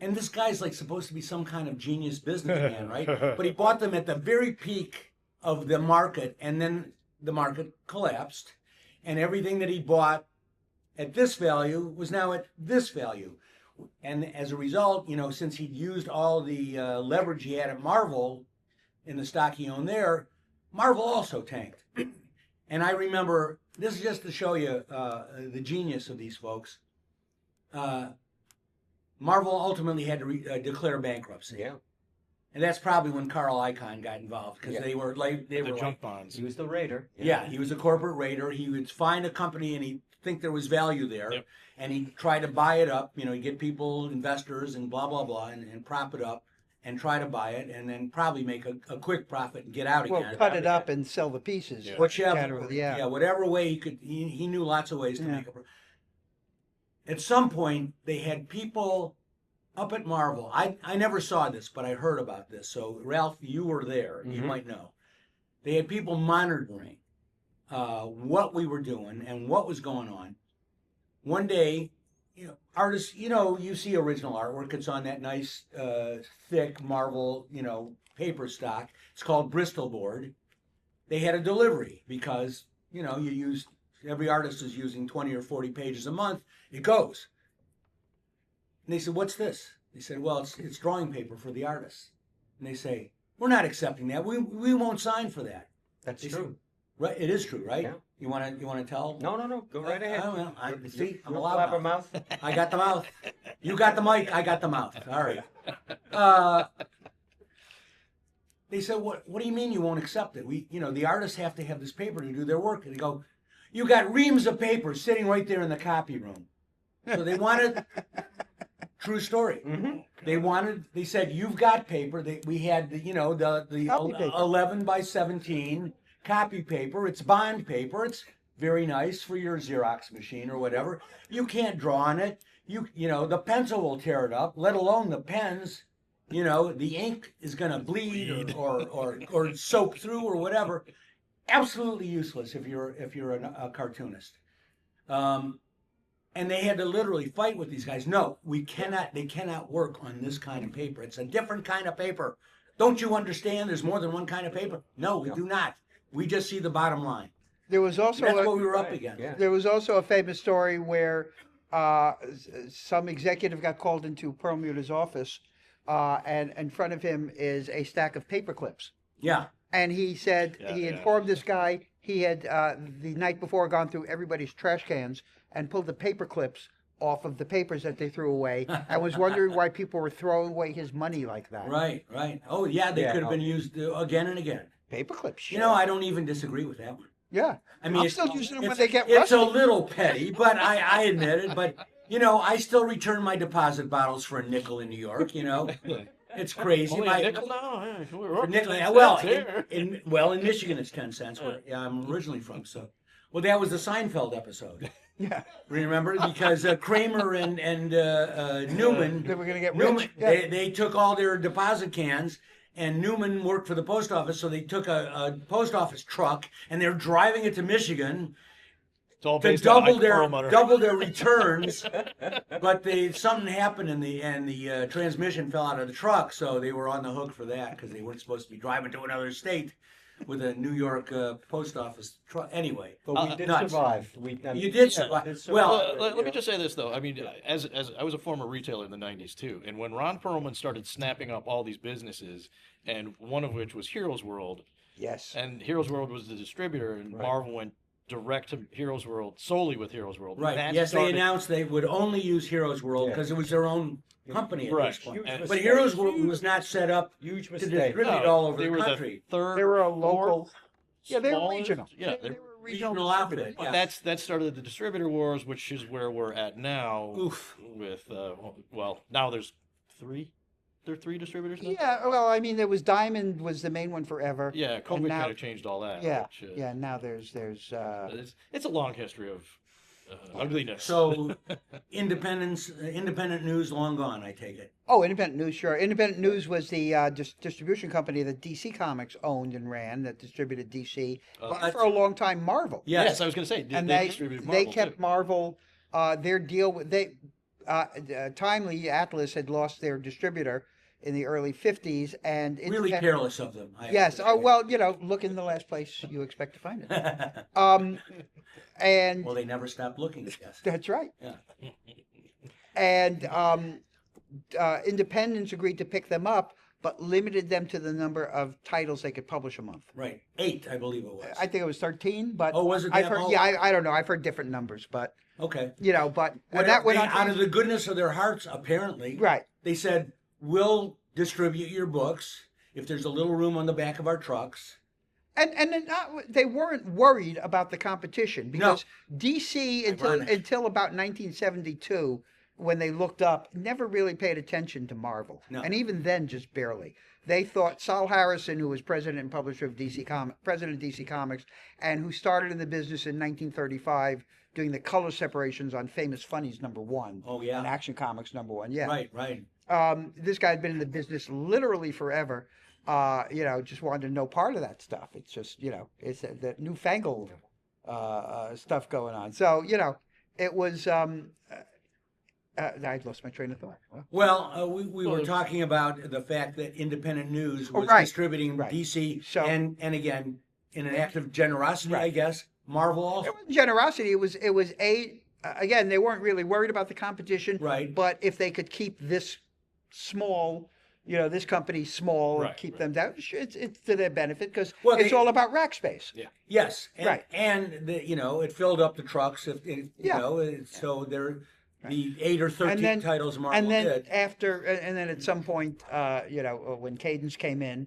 and this guy's like supposed to be some kind of genius businessman, right? But he bought them at the very peak of the market, and then the market collapsed, and everything that he bought at this value was now at this value. And as a result, since he'd used all the leverage he had at Marvel in the stock he owned there, Marvel also tanked. And I remember, this is just to show you the genius of these folks. Marvel ultimately had to declare bankruptcy. Yeah. And that's probably when Carl Icahn got involved, because Yeah. they were junk bonds. He was the raider. yeah, he was a corporate raider. He would find a company and he'd think there was value there, Yep. and he'd try to buy it up. He'd get people, investors, and blah blah blah, and prop it up and try to buy it, and then probably make a quick profit and get out Well, again. cut it up and sell the pieces. Yeah. Whichever, Generally, yeah. whatever way he could. He knew lots of ways to Yeah. make it. At some point, they had people up at Marvel. I never saw this, but I heard about this. So Ralph, you were there. You Mhm. might know. They had people monitoring what we were doing and what was going on. One day, artists, you see original artwork. It's on that nice, thick Marvel, paper stock. It's called Bristol board. They had a delivery because, every artist is using 20 or 40 pages a month. It goes. And they said, "What's this?" They said, "Well, it's drawing paper for the artists." And they say, "We're not accepting that. We won't sign for that." That's They true. Right? It is true, right? Yeah. You want to tell? No. Go right ahead. See, I'm a You're a loudmouth. blabbermouth. I got the mouth. You got the mic. I got the mouth. All right. They said, "What do you mean you won't accept it? The artists have to have this paper to do their work." And they go, "You got reams of paper sitting right there in the copy room." So they wanted, true story. Mm-hmm. They said, "You've got paper." We had the Copy paper. 11 by 17 copy paper. It's bond paper. It's very nice for your Xerox machine or whatever. You can't draw on it. The pencil will tear it up, let alone the pens. The ink is going to bleed or soak through or whatever. Absolutely useless if you're a cartoonist. And they had to literally fight with these guys. No, we cannot. They cannot work on this kind of paper. It's a different kind of paper. Don't you understand? There's more than one kind of paper. No, we do not. We just see the bottom line. There was also That's a, what we were up Right, against. yeah. there was also a famous story where some executive got called into Perlmutter's office, and in front of him is a stack of paper clips. Yeah. And he said Yeah, he yeah. informed this guy he had the night before gone through everybody's trash cans and pulled the paper clips off of the papers that they threw away, and was wondering why people were throwing away his money like that. Right. Oh, yeah. They Yeah, could have been used again and again. Paper clips. Sure. I don't even disagree with that one. Yeah. I mean, I'm it's still using them when it's- they get It's rusty. a little petty, but I admit it. But I still return my deposit bottles for a nickel in New York. It's crazy. Only My- a nickel now? Yeah, we're For up nickel, to 10 well, cents here. in Michigan it's 10 cents. Where I'm originally from. So, well, that was the Seinfeld episode. Yeah. Remember, because Kramer and Newman, They were going to get rich. Newman, Yeah. they took all their deposit cans. And Newman worked for the post office, so they took a post office truck and they're driving it to Michigan It's all to based on double their returns. But something happened and the transmission fell out of the truck, so they were on the hook for that because they weren't supposed to be driving to another state with a New York post office truck. Anyway, But we did nuts. survive. You did survive. Well, Let me just say this though. I mean, as I was a former retailer in the '90s too, and when Ron Perlman started snapping up all these businesses, and one of which was Heroes World, Yes. and Heroes World was the distributor, and Right. Marvel went direct to Heroes World solely with Heroes World. right. That Yes, they started- announced they would only use Heroes World Yeah. because it was their own company at Right. this point. Huge But But mistake. Heroes World was not set up Huge to mistake. distribute No, all over they the were country. the third. They were a fourth local. Yeah, they were smallest- regional. Yeah, they they- were regional Regional outfit. distributors. Yeah. that started the distributor wars, which is where we're at now. Oof. With now there's three. There are three distributors now. Yeah, well, I mean, there was Diamond was the main one forever. Yeah, COVID now- kind of changed all that. Yeah, which, yeah. Now there's It's a long history of ugliness. So, independent news long gone, I take it. Independent News. Sure, Independent News was the distribution company that DC Comics owned and ran that distributed DC, but for a long time Marvel. yes, I was going to say And they they distributed they Marvel, kept too. Marvel their deal with Timely Atlas had lost their distributor in the early 50s, and Really careless of them. I Yes. have to Oh say. well, look in the last place you expect to find it. And Well, they never stopped looking, I guess. that's right. Yeah. And Independents agreed to pick them up, but limited them to the number of titles they could publish a month. Right. 8, I believe it was. I think it was 13, but Oh, was it I've that heard. low? Yeah, I don't know. I've heard different numbers, but Okay. but Well, and that went on. out of the goodness of their hearts, apparently, Right. they said, we'll distribute your books if there's a little room on the back of our trucks. And then they weren't worried about the competition because DC Ironic. until about 1972, when they looked up, never really paid attention to Marvel, No. and even then, just barely. They thought Sal Harrison, who was president and publisher of president of DC Comics, and who started in the business in 1935, doing the color separations on Famous Funnies #1. Oh, yeah. And Action Comics #1. Yeah. Right. This guy had been in the business literally forever. Just wanted to know part of that stuff. It's just, it's the newfangled stuff going on. So, it was. I lost my train of thought. Well, we were talking about the fact that Independent News was right. distributing Right. DC, So- and again, in an act of generosity, I guess, Marvel also. It wasn't generosity. It was again, they weren't really worried about the competition. Right. But if they could keep this small, this company small, and Right, keep them down, it's to their benefit because Well, it's they- all about rack space. Yeah. Yes, and, Right. and it filled up the trucks. Yeah. So the 8 or 13 titles Marvel and then did. and then at some point, when Cadence came in,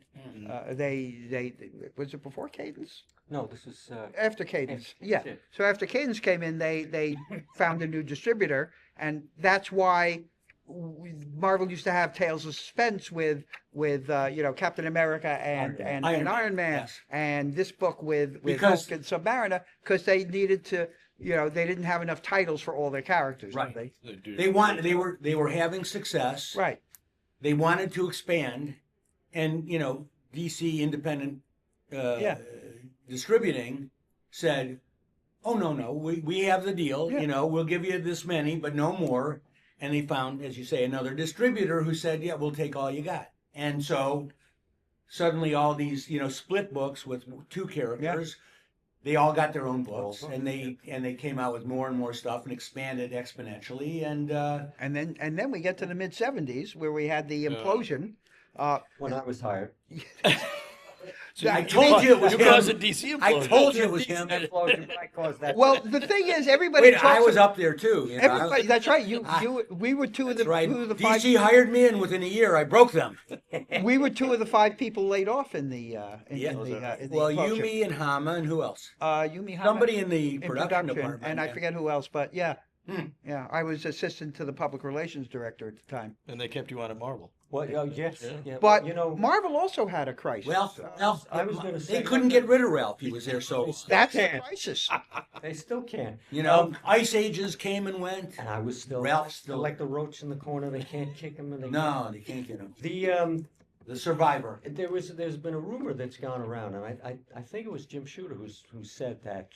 they was it before Cadence? No, this is After Cadence, After- yeah. yeah. So after Cadence came in, they found a new distributor, and that's why Marvel used to have Tales of Suspense with Captain America and Iron Man, yes. and this book with Because- Hulk and Submariner, because they needed to. They didn't have enough titles for all their characters. Right. They? They were having success. Right. They wanted to expand, and DC Independent Distributing said, "Oh no, we have the deal. Yeah. We'll give you this many, but no more." And they found, as you say, another distributor who said, "Yeah, we'll take all you got." And so suddenly, all these split books with 2 characters. They all got their own books, and they came out with more and more stuff and expanded exponentially. And And then we get to the mid '70s where we had the implosion. when I was hired. I told you it was you him. caused a DC implosion. I told you it was him. Explosion, but I caused that. Well, the thing is, everybody. Wait, I talks was up there too. Everybody, that's right. We were two of the That's right. 2 of the 5. DC hired me, and within a year, I broke them. We were 2 of the 5 people laid off in the Yeah. in the Well, implosion. you, me, and Hama, and who else? Yumi Hama Somebody in the in production department. and I yeah. forget who else, but yeah, Hmm. yeah, I was assistant to the public relations director at the time. And they kept you on at Marvel. Well, yes, Yeah. yeah, But well, Marvel also had a crisis. Well, I was gonna they say- couldn't get rid of Ralph. He was there so. that's the can't. crisis. they still can. Ice Ages came and went. And I was still Ralph's still- like the roach in the corner. They can't kick him, and they No, they can't get him. The The Survivor. there's been a rumor that's gone around, and I think it was Jim Shooter who said that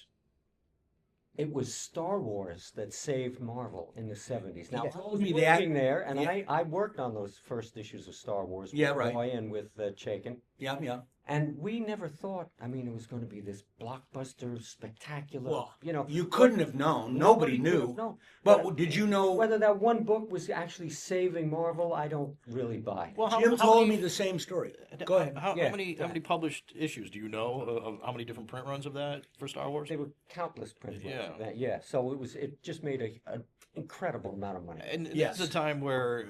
it was Star Wars that saved Marvel in the 70s. Now, He I told was me that. working there, and Yeah. I worked on those first issues of Star Wars with Yeah, right. Roy and with Chaikin. Yeah. And we never thought, it was going to be this blockbuster, spectacular, Well, you know. you couldn't have known. Nobody could have knew. known. But did you know? Whether that one book was actually saving Marvel, I don't really buy. Well, Jim told me the same story. Go ahead. How Yeah, many published issues do you know of how many different print runs of that for Star Wars? There were countless print runs Yeah. of that, yeah. So it just made an incredible amount of money. And Yes. this is a time where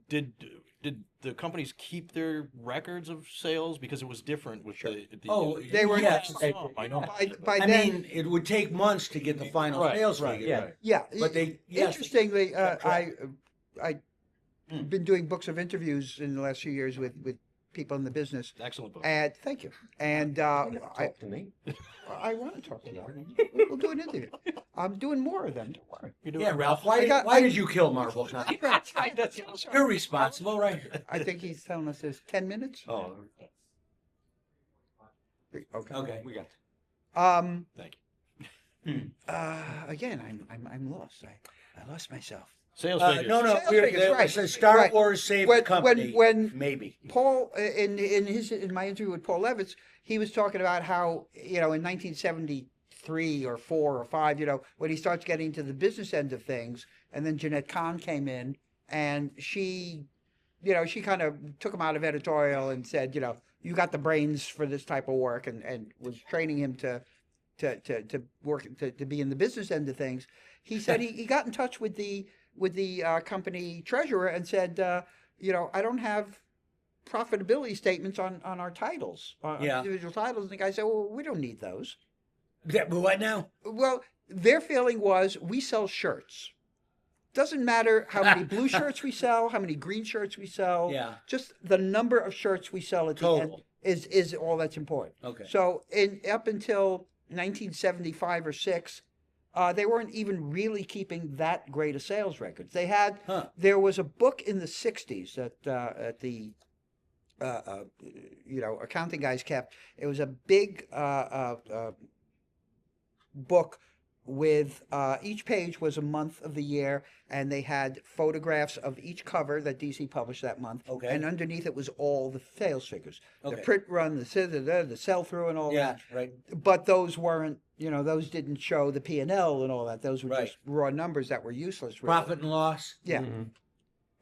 did the companies keep their records of sales because it was different with the Oh, They were yes. I know. By I then, mean, it would take months to get the final Right, sales right, figure. yeah. yeah. But they, yes, Interestingly, kept track. I've been doing books of interviews in the last few years with people in the business. Excellent book. And thank you. And Don't talk to me. I want to talk to you. We'll do an interview. I'm doing more of them. Don't worry. You're doing Yeah, it. Ralph, I why did you kill Marvel? That's- You're responsible, right? I think he's telling us there's 10 minutes. Oh, Okay. Okay. we got. Um, Thank Again, I'm lost. I lost myself. Sales figures. No, Sales figures, it right, says Star right. Wars saved When- the company. when- Maybe. Paul, in my interview with Paul Levitz, he was talking about how, you know, in 1973 or 4 or 5, you know, when he starts getting to the business end of things, and then Jeanette Kahn came in, and she, you know, she kind of took him out of editorial and said, you know, you got the brains for this type of work, and was training him to work to be in the business end of things. He said he got in touch with the company treasurer and said, you know, I don't have profitability statements on our titles, on Yeah. individual titles. And the guy said, well, we don't need those. What now? Well, their feeling was, we sell shirts. Doesn't matter how many blue shirts we sell, how many green shirts we sell. Yeah. Just the number of shirts we sell at the end Total. is all that's important. Okay. So up until 1975 or 6, they weren't even really keeping that great of sales records. They had there was a book in the 60s that at the you know, accounting guys kept. It was a big book with each page was a month of the year, and they had photographs of each cover that DC published that month. Okay. And underneath it was all the sales figures, Okay. the print run, the sell through, and all Yeah. that. Right. But those weren't, you know, those didn't show the P&L and all that. Those were Right. just raw numbers that were useless. Really. Profit and loss. Yeah. Mm-hmm.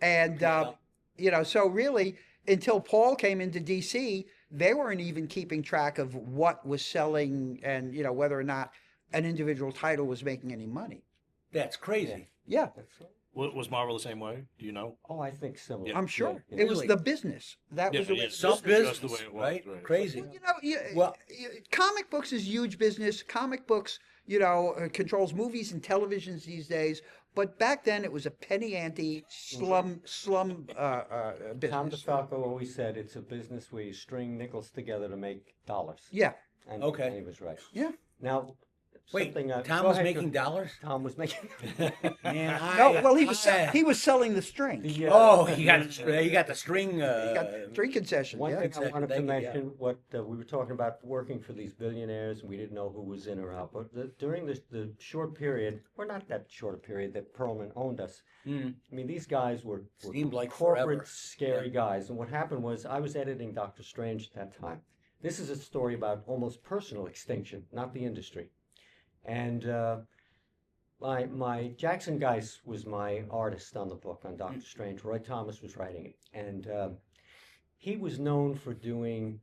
And, Yeah. you know, so really, until Paul came into DC, they weren't even keeping track of what was selling and, you know, whether or not an individual title was making any money. That's crazy. Yeah, That's right. Was Marvel the same way? Do you know? Oh, I think similar. Yeah. I'm sure. Yeah, It was Really? the business. That was the way. Some Just the business, way it was, right? right. Crazy. You know, Well- comic books is huge business. Comic books, you know, controls movies and televisions these days. But back then, it was a penny ante slum Tom business. DeFalco always said it's a business where you string nickels together to make dollars. Yeah, And, Okay. and he was right. yeah. Now, Wait, something, Tom go was ahead, making go- dollars? Tom was making. Man, No, well, he was selling the string. The, Oh, he got the string. He got string concession. One Yeah. thing I wanted to Thank you, yeah. mention, what we were talking about working for these billionaires, and we didn't know who was in or out. But during the short period, or not that short period, that Perlman owned us, Mm. I mean, these guys were Seemed like corporate, forever. scary guys. And what happened was, I was editing Doctor Strange at that time. This is a story about almost personal extinction, not the industry. And my Jackson Geis was my artist on the book on Doctor Strange. Roy Thomas was writing it, and he was known for doing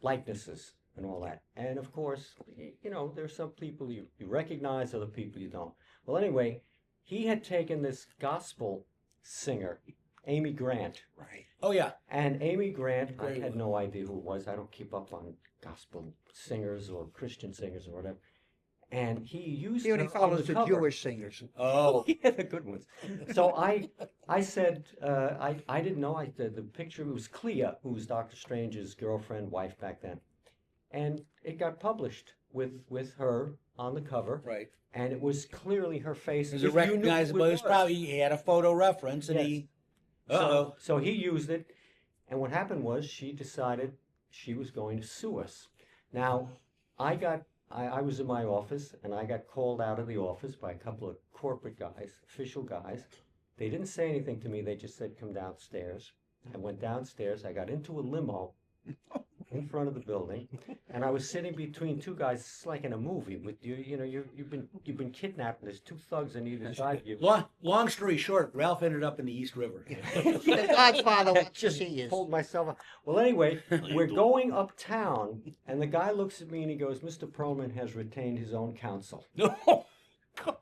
likenesses and all that. And of course, you know, there's some people you recognize, other people you don't. Well, anyway, he had taken this gospel singer, Amy Grant, Right. Oh yeah. and Amy Grant, I Very had no idea who it was. I don't keep up on gospel singers or Christian singers or whatever. And he used He only her on follows the cover. Jewish singers. Oh. Yeah, the good ones. So I said, I didn't know. The picture was Clea, who was Doctor Strange's girlfriend, wife back then. And it got published with her on the cover. Right. And it was clearly her face. It was if you knew who recognizable. It was probably he had a photo reference, and Yes. he. So he used it, and what happened was she decided she was going to sue us. Now, I was in my office, and I got called out of the office by a couple of corporate guys, official guys. They didn't say anything to me. They just said, come downstairs. I went downstairs. I got into a limo in front of the building, and I was sitting between two guys. It's like in a movie with you. You know, you've been kidnapped. And there's two thugs on either side of you. Long story short, Ralph ended up in the East River. The Godfather wants to see you. Pulled myself up. Well, anyway, we're going uptown, and the guy looks at me and he goes, Mr. Perlman has retained his own counsel. No. God.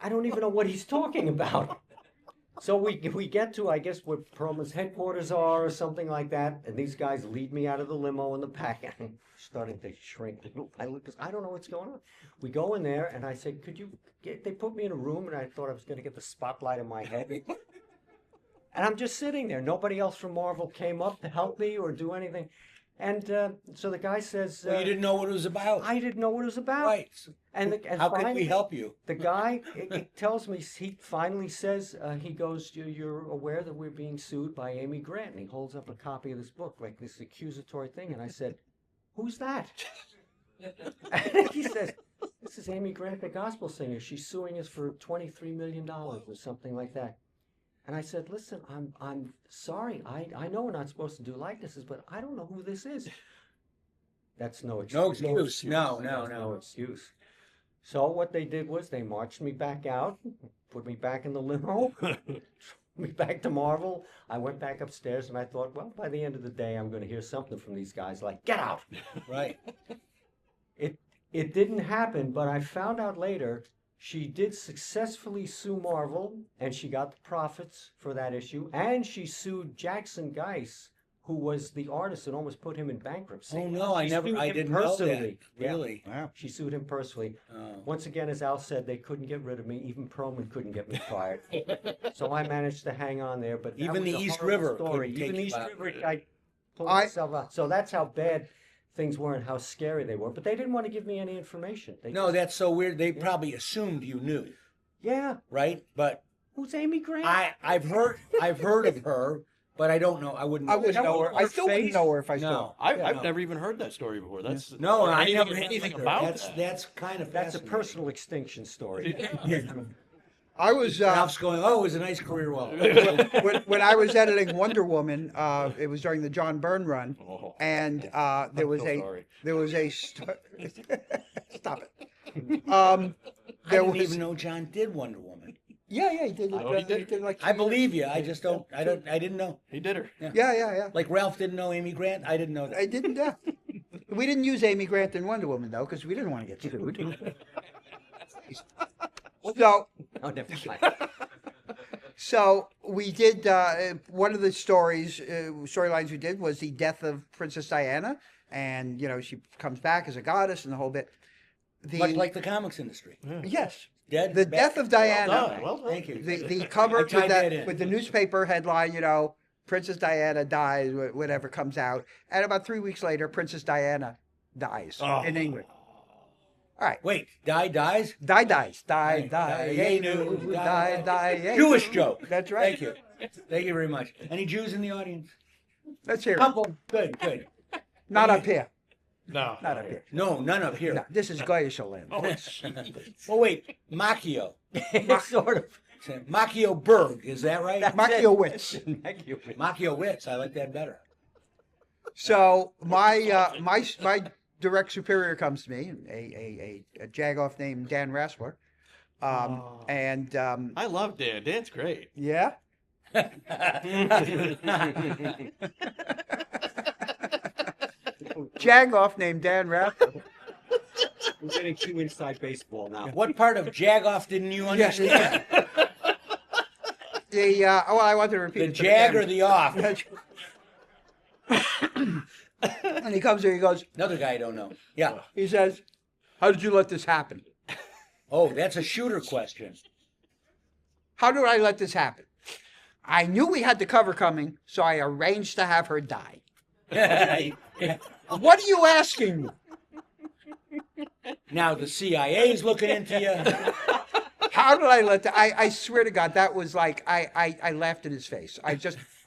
I don't even know what he's talking about. So we get to, I guess, where Perlman's headquarters are or something like that, and these guys lead me out of the limo in the pack, and I'm starting to shrink. I look, 'cause I don't know what's going on. We go in there, and I said, could you they put me in a room, and I thought I was going to get the spotlight in my head. And I'm just sitting there. Nobody else from Marvel came up to help me or do anything. And so the guy says, Well, you didn't know what it was about. I didn't know what it was about. Right. And How could we finally, help you? the guy it tells me, he finally says, he goes, you're aware that we're being sued by Amy Grant. And he holds up a copy of this book, like this accusatory thing. And I said, who's that? And he says, This is Amy Grant, the gospel singer. She's suing us for $23 million or something like that. And I said, listen, I'm sorry. I know we're not supposed to do likenesses, but I don't know who this is. That's no excuse. No excuse. No, no, That's no. no excuse. So what they did was they marched me back out, put me back in the limo, me back to Marvel. I went back upstairs and I thought, well, by the end of the day, I'm going to hear something from these guys like, get out. Right. It didn't happen, but I found out later she did successfully sue Marvel, and she got the profits for that issue, and she sued Jackson Geiss, who was the artist that almost put him in bankruptcy. Oh no, I She sued didn't him know that. personally. Yeah. Really? Wow. She sued him personally. Oh. Once again, as Al said, they couldn't get rid of me. Even Perlman couldn't get me fired. So I managed to hang on there. But that Even was the a East horrible River story. couldn't Even take East you out. River, I pulled I- myself out. So that's how bad things were and how scary they were. But they didn't want to give me any information. They No, just, that's so weird. They probably assumed you knew, yeah. right? But Who's Amy Grant? I've heard of her, but I don't know. I wouldn't. I wouldn't know her. I still wouldn't know her if I No. saw. I've No. never even heard that story before. That's No, I anything, never anything either. about that's, that. That's kind of That's a fascinating. personal extinction story. I was Ralph's going, oh, it was a nice career. Well, when I was editing Wonder Woman. It was during the John Byrne run, Oh, and there was so a sorry. stop it. I There didn't was even know John did Wonder Woman. yeah he did. Oh, he did? Like I believe you. I just don't. I didn't know. He did her. yeah. Like Ralph didn't know Amy Grant. I didn't know that. I didn't. We didn't use Amy Grant in Wonder Woman though, because we didn't want to get sued. So Oh, never mind. So we did one of the storylines we did was the death of Princess Diana, and she comes back as a goddess and the whole bit. Much like the comics industry. Yes, Dead. the back. death of Diana. Well done. Well done. Thank you. The cover I with, tied that in. with the newspaper headline, Princess Diana dies, whatever comes out, and about 3 weeks later, Princess Diana dies Oh. in England. All right, Wait, dies? dies, Right. yay, no, yay. Jewish joke. That's right. Thank you. Thank you very much. Any Jews in the audience? Let's hear it. Couple. Good. Not up here. No. Not up here. No, none up here. No, this is Goyish land. Oh, jeez. Oh wait, Macchio. Sort of. Macchio Berg, is that right? Machiowicz. Macchiowicz, I like that better. So my direct superior comes to me, a jagoff named Dan Rassler, Oh. and I love Dan. Dan's great. yeah, jagoff named Dan Rassler. We're getting too inside baseball now. What part of Jagoff didn't you understand? I wanted to repeat The it. Jag or the off? And he comes here, he goes, Another guy I don't know. Yeah. he says, "How did you let this happen? Oh, that's a shooter question. How did I let this happen? I knew we had the cover coming, so I arranged to have her die. What are you asking me? Now the CIA's looking into you. How did I let that? I swear to God, that was like I laughed in his face.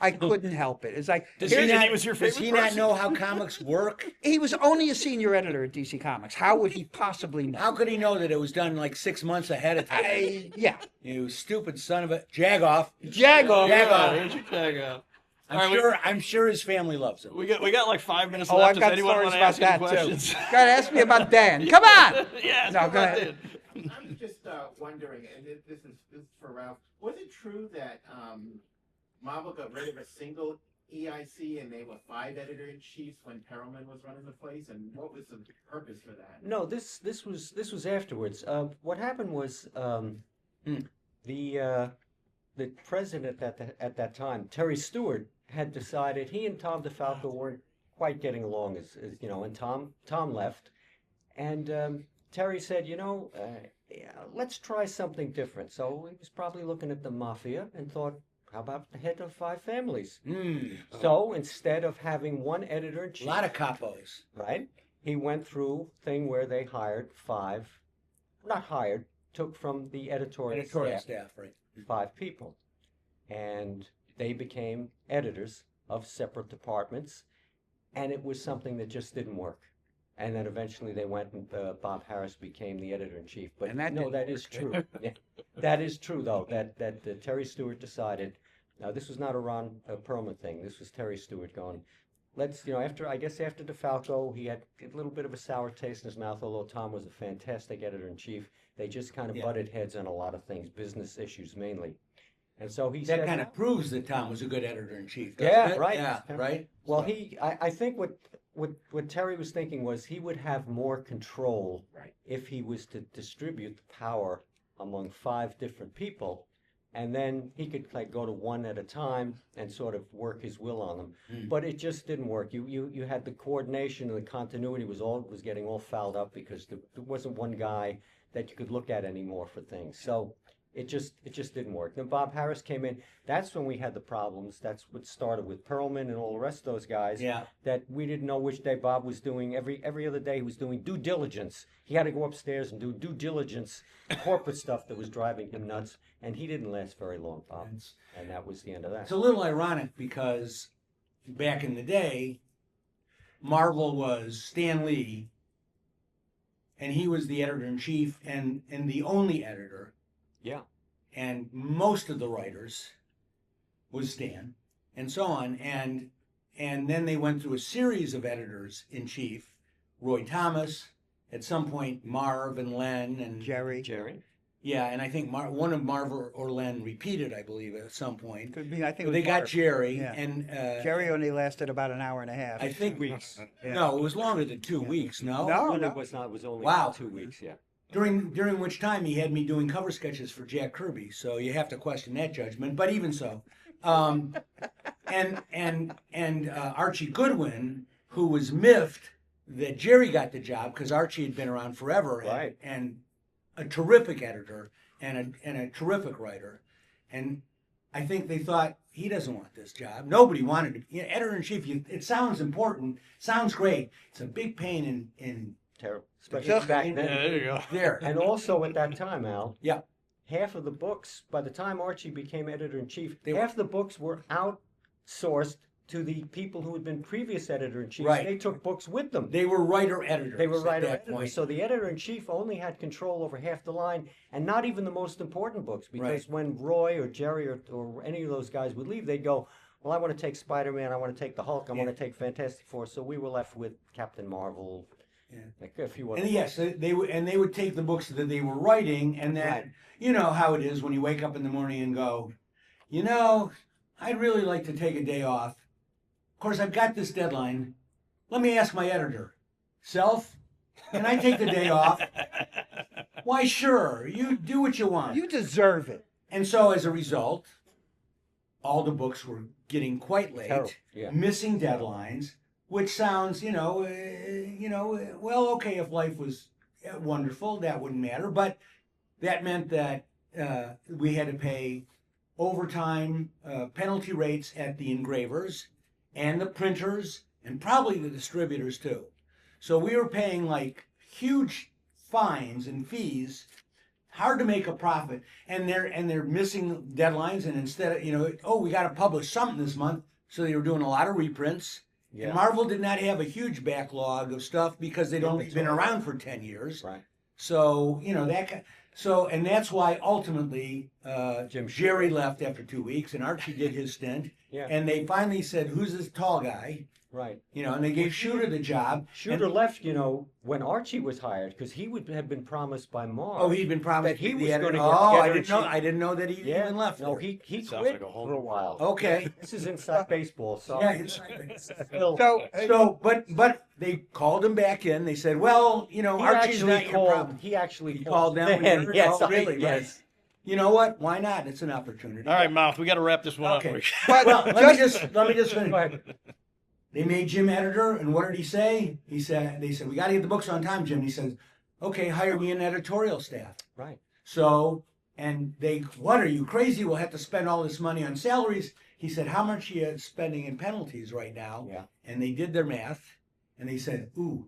I couldn't help it. It's like Does Here's- he and not, he was your does favorite he not person? know how comics work? he was only a senior editor at DC Comics. How would he possibly know? How could he know that it was done like 6 months ahead of time? Yeah, You stupid son of a Jagoff. Jagoff. Jagoff. Here's your tag out. I'm All right, sure. I'm sure his family loves him. We got like 5 minutes Oh, left. I've Does got anyone stories want to about ask any that too. questions? Gotta ask me about Dan. Come on. Yes. No, No, go ahead. I'm just wondering, and this is for Ralph. Was it true that Marvel got rid of a single EIC and they were 5 editor-in-chiefs when Perelman was running the place? And what was the purpose for that? No, this was afterwards. What happened was the president at that time, Terry Stewart, had decided he and Tom DeFalco weren't quite getting along, as and Tom left, and Terry said, yeah, let's try something different. So he was probably looking at the mafia and thought, how about the head of 5 families? So instead of having one A editor-in-chief, lot of capos. right? He went through thing where they hired 5, not hired, took from the editorial staff Staff, right? 5 people. And they became editors of separate departments. And it was something that just didn't work. And then eventually they went and Bob Harris became the editor-in-chief. But And that no, didn't that is work. true. Yeah. That is true, though, that Terry Stewart decided, now this was not a Ron Perlman thing, this was Terry Stewart going, let's, after DeFalco, he had a little bit of a sour taste in his mouth, although Tom was a fantastic editor-in-chief. They just kind of Yeah. butted heads on a lot of things, business issues mainly. And so he That said, kind of proves that Tom was a good editor-in-chief. doesn't Yeah, it? right. Yeah, right. well, So- I think what Terry was thinking was he would have more control Right. if he was to distribute the power among 5 different people, and then he could like go to one at a time and sort of work his will on them. Mm. But it just didn't work. You had the coordination and the continuity was getting all fouled up because there wasn't one guy that you could look at anymore for things. So it just didn't work. Then Bob Harris came in. That's when we had the problems. That's what started with Perlman and all the rest of those guys. Yeah. That we didn't know which day Bob was doing. Every other day he was doing due diligence. He had to go upstairs and do due diligence, corporate stuff that was driving him nuts. And he didn't last very long, Bob. And that was the end of that. It's a little ironic because back in the day, Marvel was Stan Lee, and he was the editor-in-chief and the only editor. Yeah. And most of the writers was Stan, and so on. And then they went through a series of editors-in-chief, Roy Thomas, at some point Marv and Len and Jerry. yeah, and I think one of Marv or Len repeated, I believe, at some point. Could be, I think it So was they got Marv. Jerry, Yeah. and Jerry only lasted about an hour and a half. I think Weeks. Yeah. no, it was longer than 2 weeks. No, No. Well, it was not. It was only Wow. 2 weeks. Yeah. during which time he had me doing cover sketches for Jack Kirby. So you have to question that judgment. But even so, and Archie Goodwin, who was miffed that Jerry got the job because Archie had been around forever, Right. and a terrific editor and a terrific writer, and I think they thought he doesn't want this job. Nobody wanted to. Editor-in-chief. It sounds important, sounds great. It's a big pain in Terrible. Especially Just- back Yeah, then. there you go. there. And also at that time, Al. Yeah. Half of the books, by the time Archie became editor-in-chief, They half the books were outsourced to the people who had been previous editor-in-chiefs. Right. They took books with them. They were writer-editors. They were at writer that editors. point. So the editor-in-chief only had control over half the line, and not even the most important books. Because when Roy or Jerry or any of those guys would leave, they'd go, well, I want to take Spider-Man, I want to take the Hulk, I want to take Fantastic Four. So we were left with Captain Marvel, like a few other And yes, they would take the books that they were writing, and then Right. you know how it is when you wake up in the morning and go, I'd really like to take a day off. Of course, I've got this deadline. Let me ask my editor, Self, can I take the day off? Why, sure. You do what you want. You deserve it. And so, as a result, all the books were getting quite late, Terrible, yeah. missing deadlines, which sounds, well, okay, if life was wonderful, that wouldn't matter. But that meant that we had to pay overtime penalty rates at the engravers and the printers and probably the distributors too. So we were paying like huge fines and fees, hard to make a profit, and they're missing deadlines. And instead of we got to publish something this month, so they were doing a lot of reprints. Yeah. And Marvel did not have a huge backlog of stuff because they'd only been around for 10 years. Right. So and that's why ultimately Jerry left after 2 weeks, and Archie did his stint. Yeah. And they finally said, "Who's this tall guy?" Right. And they gave Shooter the job. Shooter left, when Archie was hired, because he would have been promised by Marv. Oh, he'd been promised that he to be was the editor. going to get Oh, I editor-in-chief. didn't know that he even left. No, there. he Sounds quit like a whole- for a while. Okay. This is inside baseball, so Yeah, it's- Still, So, but they called him back in. They said, "Well, he Archie's not actually your problem." called. He actually He called them. when you were- Yes, oh, really? yes. You know what? Why not? It's an opportunity. All right, Mouth, we got to wrap this one Okay. up. but Well, let me just finish. Go ahead. They made Jim editor, and what did he say? They said, "We got to get the books on time, Jim." He says, "Okay, hire me an editorial staff." Right. So, and what are you crazy? We'll have to spend all this money on salaries. He said, "How much are you spending in penalties right now?" Yeah. And they did their math, and they said, "Ooh,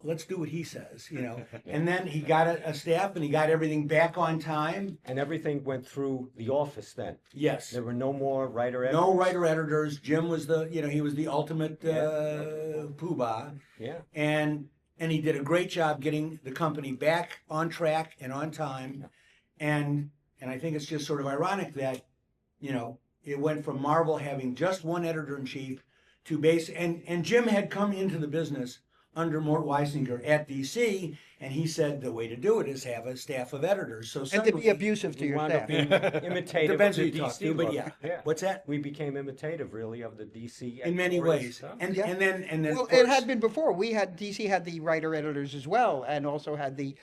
let's do what he says, you know. And then he got a staff and he got everything back on time. And everything went through the office then. Yes. There were no more writer editors. No writer editors. Jim was he was the ultimate poobah. Yeah. And he did a great job getting the company back on track and on time. And I think it's just sort of ironic that, you know, it went from Marvel having just one editor-in-chief to and Jim had come into the business under Mort Weisinger at DC, and he said the way to do it is have a staff of editors. So And to suddenly, be abusive to We your wound up staff. being imitative depends of who the you talk DC to, but look. yeah. What's that? We became imitative, really, of the DC. In many editorial ways. stuff. And Yeah. then Well, of it course- had been before. DC had the writer editors as well, and also had the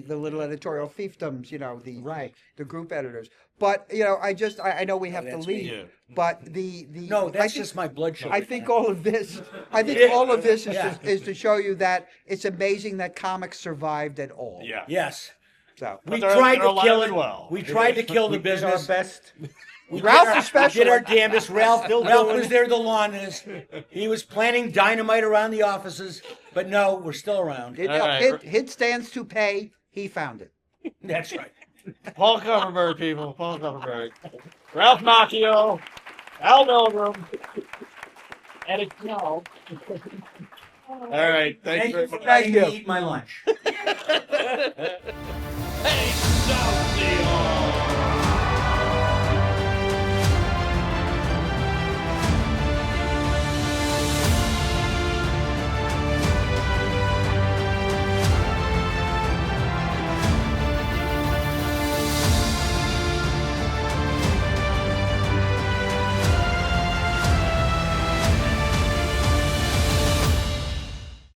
little editorial fiefdoms, you know, Right. the group editors. But you know, I know we have to that's leave. me. Yeah. But the No, I that's think- just my blood sugar. I think all of this, is, Yeah. is to show you that it's amazing that comics survived at all. Yeah. Yes. So We they're- tried they're to alive kill and it. well. We tried to kill the We did our business. best. Ralph especially. Did our damnedest. Ralph was there the longest. He was planting dynamite around the offices, but no, we're still around. It, All right. it stands to pay. He found it. That's right. Paul Kupperberg, people. Paul Kupperberg. Ralph Macchio. Al Milgrom. And it's no. All right. Thank you very for much. letting me eat my lunch. Hey, Excelsior!